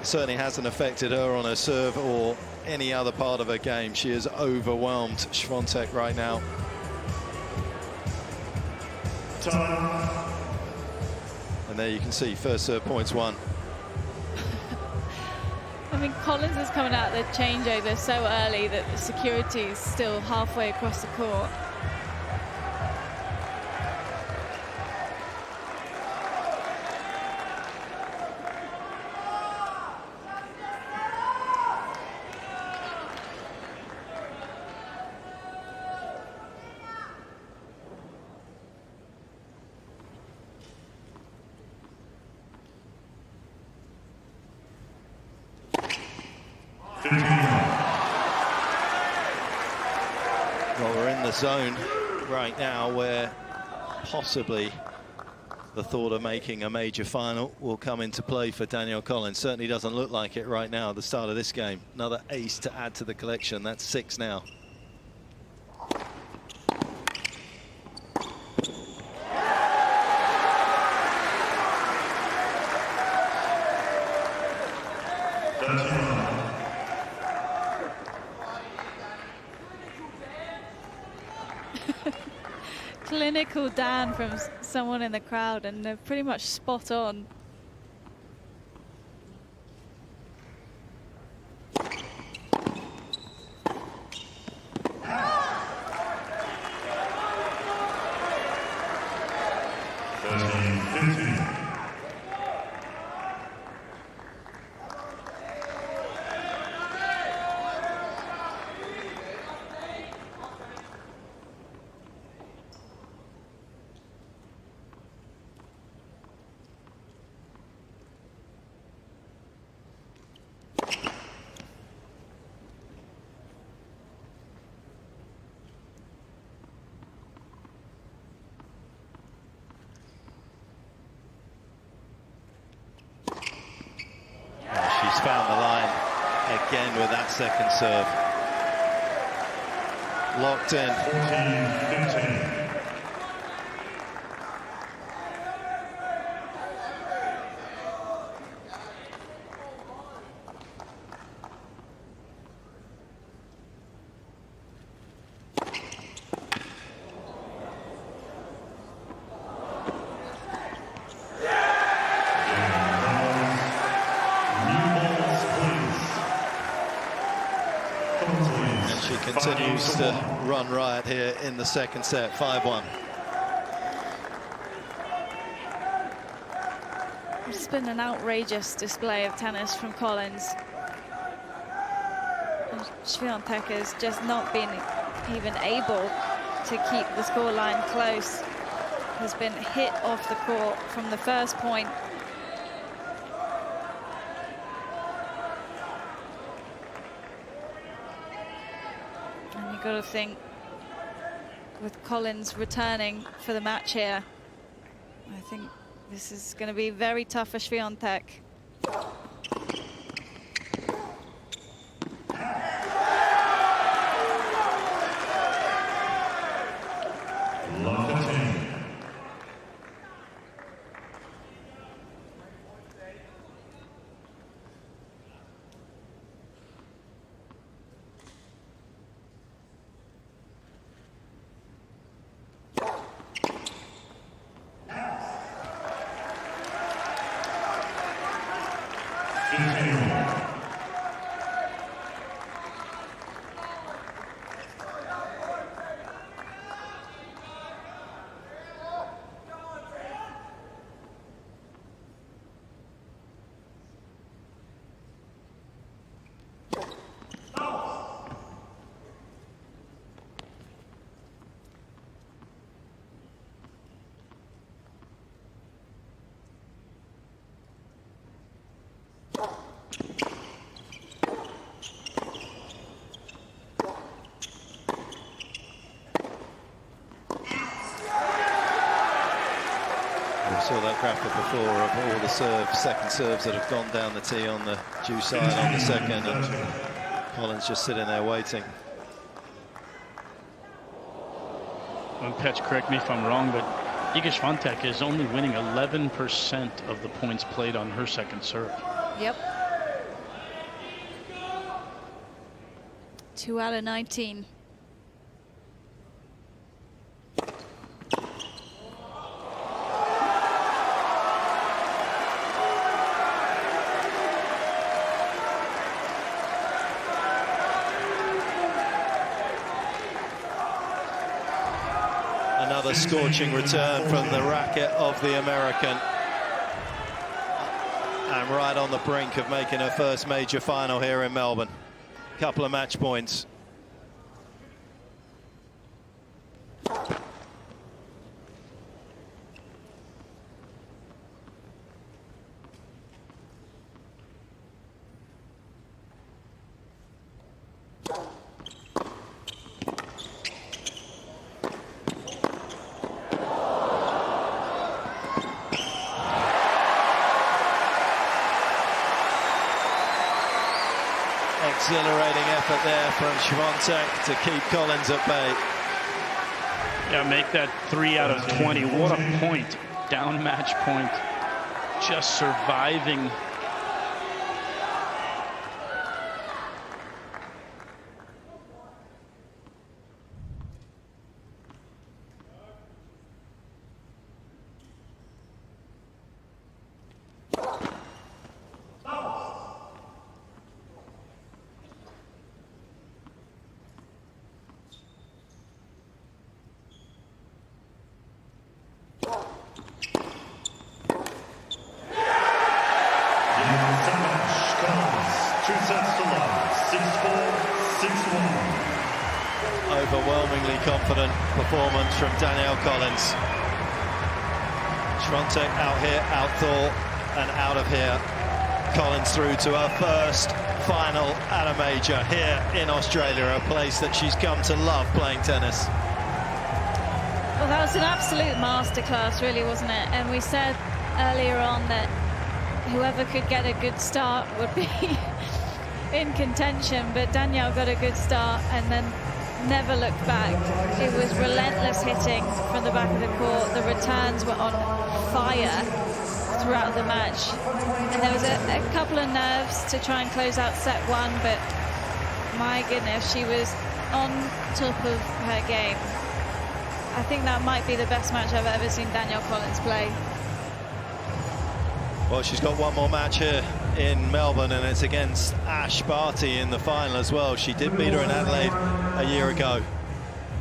certainly hasn't affected her on her serve or any other part of her game. She is overwhelmed, Swiatek, right now. And there you can see first serve points won. I mean, Collins is coming out of the changeover so early that the security is still halfway across the court. Well, we're in the zone right now where possibly the thought of making a major final will come into play for Danielle Collins. Certainly doesn't look like it right now at the start of this game. Another ace to add to the collection. That's 6 now. Clinical Dan from someone in the crowd, and they're pretty much spot on. Found the line again with that second serve. Locked in. 14-15. Continues to run riot here in the second set, 5-1. It's been an outrageous display of tennis from Collins. And Swiatek has just not been even able to keep the scoreline close. Has been hit off the court from the first point. Got to think, with Collins returning for the match here, I think this is going to be very tough for Swiatek. We saw that graphic before of all the second serves that have gone down the tee on the due side on the second, and Collins just sitting there waiting. And Petch, correct me if I'm wrong, but Iga Swiatek is only winning 11% of the points played on her second serve. Yep. 2 out of 19. Another scorching return from the racket of the American. And right on the brink of making her first major final here in Melbourne. Couple of match points. Exhilarating effort there from Swiatek to keep Collins at bay. Yeah, make that 3 out of 20. What a point. Down match point. Just surviving. Overwhelmingly confident performance from Danielle Collins. Swiatek out here, outthought, and out of here. Collins through to her first final at a major here in Australia, a place that she's come to love playing tennis. Well, that was an absolute masterclass, really, wasn't it? And we said earlier on that whoever could get a good start would be in contention, but Danielle got a good start and then never looked back. It was relentless hitting from the back of the court. The returns were on fire throughout the match. And there was a couple of nerves to try and close out set one, but my goodness, she was on top of her game. I think that might be the best match I've ever seen Danielle Collins play. Well, she's got one more match here in Melbourne, and it's against Ash Barty in the final as well. She did beat her in Adelaide a year ago.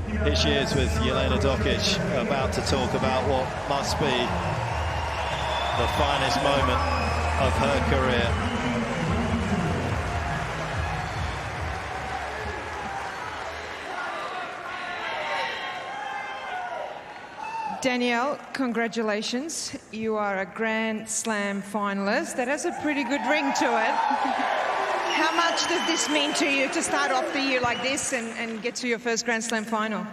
Here she is with Jelena Dokic, about to talk about what must be the finest moment of her career. Danielle, congratulations. You are a Grand Slam finalist. That has a pretty good ring to it. How much does this mean to you to start off the year like this and get to your first Grand Slam final?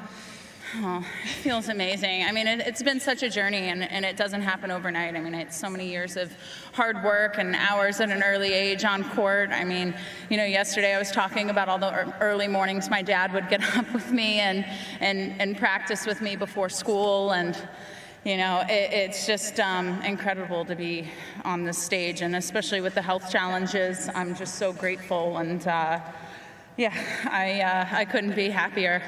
Oh, it feels amazing. I mean, it's been such a journey, and it doesn't happen overnight. I mean, it's so many years of hard work and hours at an early age on court. I mean, you know, yesterday I was talking about all the early mornings my dad would get up with me and practice with me before school, and you know, it's just incredible to be on this stage, and especially with the health challenges, I'm just so grateful, and yeah, I couldn't be happier.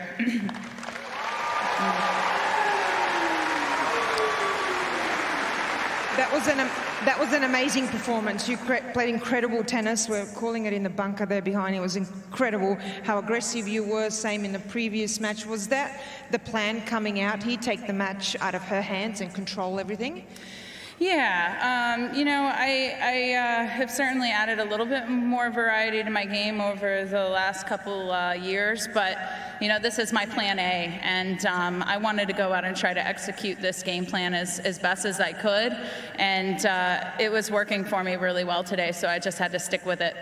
That was an amazing performance. You played incredible tennis. We're calling it in the bunker there behind. It was incredible how aggressive you were. Same in the previous match. Was that the plan coming out here? Take the match out of her hands and control everything? Yeah, you know, I have certainly added a little bit more variety to my game over the last couple years, but, you know, this is my plan A, and I wanted to go out and try to execute this game plan as best as I could, and it was working for me really well today, so I just had to stick with it.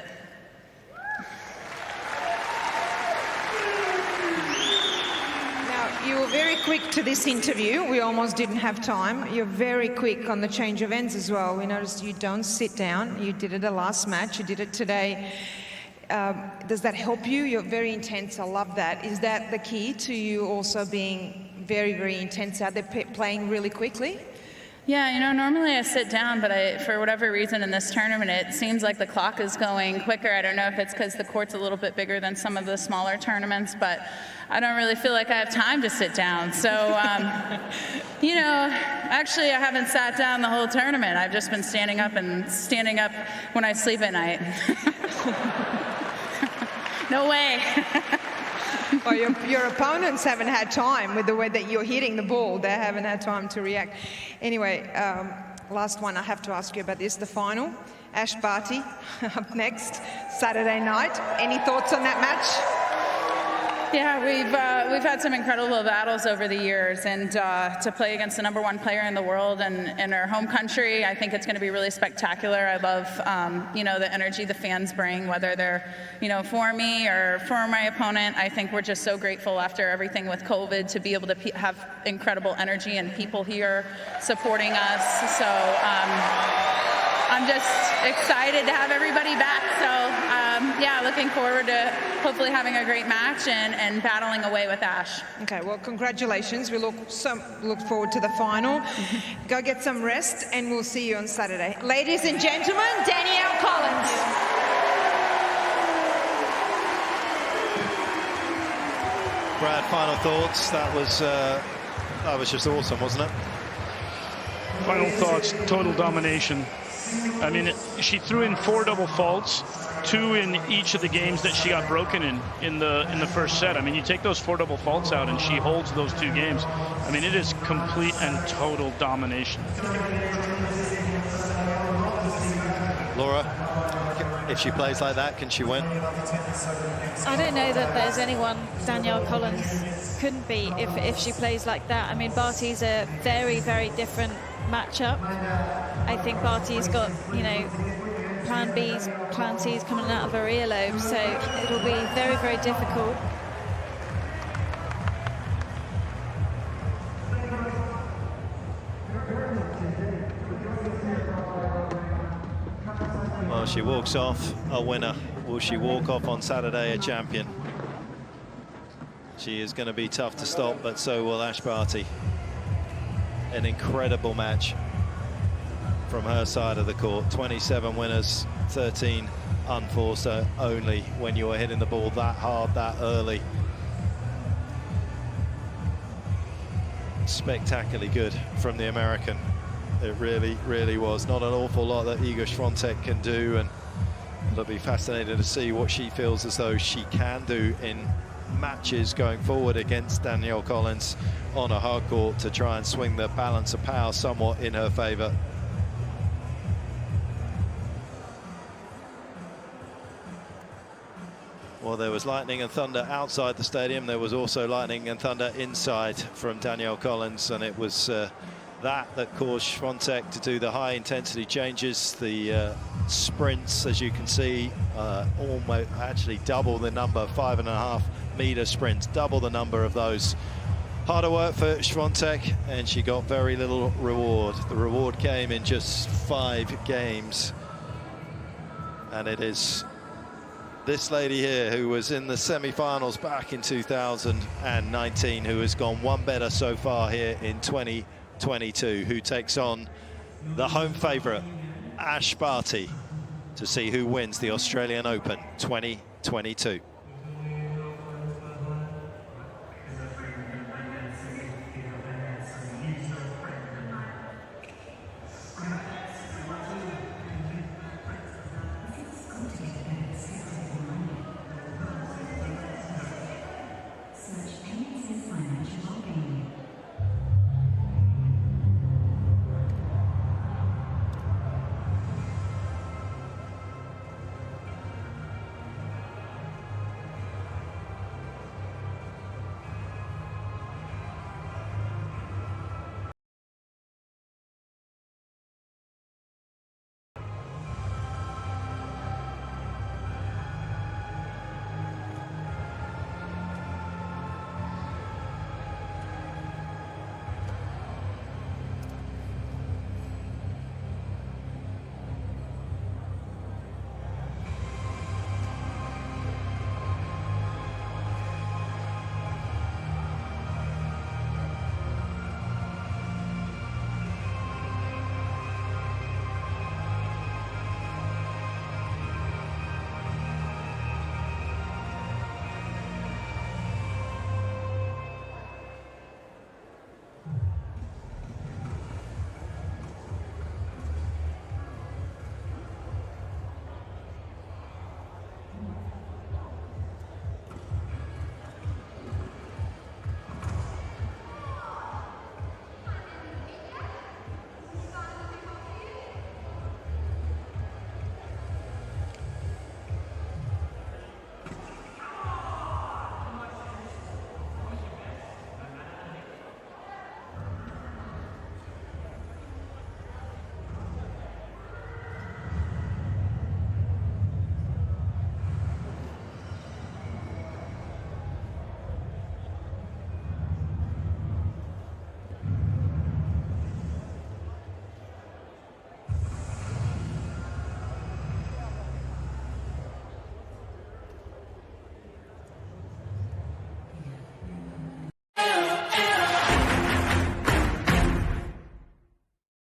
Now, you very quick to this interview. We almost didn't have time. You're very quick on the change of ends as well. We noticed you don't sit down. You did it the last match. You did it today. Does that help you? You're very intense. I love that. Is that the key to you also being very, very intense out there, playing really quickly? Yeah, you know, normally I sit down, but for whatever reason in this tournament, it seems like the clock is going quicker. I don't know if it's because the court's a little bit bigger than some of the smaller tournaments, but I don't really feel like I have time to sit down. So, you know, actually I haven't sat down the whole tournament. I've just been standing up when I sleep at night. No way. Well, your opponents haven't had time with the way that you're hitting the ball. They haven't had time to react. Anyway, last one, I have to ask you about this, the final. Ash Barty up next, Saturday night. Any thoughts on that match? Yeah, we've had some incredible battles over the years, and to play against the #1 player in the world and in our home country, I think it's going to be really spectacular. I love, you know, the energy the fans bring, whether they're, you know, for me or for my opponent. I think we're just so grateful after everything with COVID to be able to have incredible energy and people here supporting us. So I'm just excited to have everybody back. So yeah, looking forward to hopefully having a great match and battling away with Ash. Okay, well, congratulations. We look forward to the final. Go get some rest, and we'll see you on Saturday. Ladies and gentlemen, Danielle Collins. Brad, final thoughts. That was just awesome, wasn't it? Final thoughts, total domination. I mean, she threw in 4 double faults, 2 in each of the games that she got broken in the first set. I mean, you take those 4 double faults out and she holds those 2 games. I mean, it is complete and total domination. Laura, if she plays like that, can she win? I don't know that there's anyone Danielle Collins couldn't beat if she plays like that. I mean, Barty's a very, very different matchup. I think Barty's got, you know, plan B's, plan C's coming out of her earlobe, so it'll be very, very difficult. Well, she walks off a winner. Will she walk off on Saturday a champion? She is going to be tough to stop, but so will Ash Barty. An incredible match from her side of the court. 27 winners, 13 unforced only when you were hitting the ball that hard, that early. Spectacularly good from the American. It really, really was. Not an awful lot that Iga Swiatek can do, and it'll be fascinating to see what she feels as though she can do in matches going forward against Danielle Collins on a hard court to try and swing the balance of power somewhat in her favor. Well, there was lightning and thunder outside the stadium. There was also lightning and thunder inside from Danielle Collins, and it was that caused Swiatek to do the high intensity changes, the sprints, as you can see, almost actually double the number, 5.5 meter sprints, double the number of those. Harder work for Swiatek, and she got very little reward. The reward came in just 5 games, and it is this lady here, who was in the semi-finals back in 2019, who has gone one better so far here in 2022, who takes on the home favourite, Ash Barty, to see who wins the Australian Open 2022.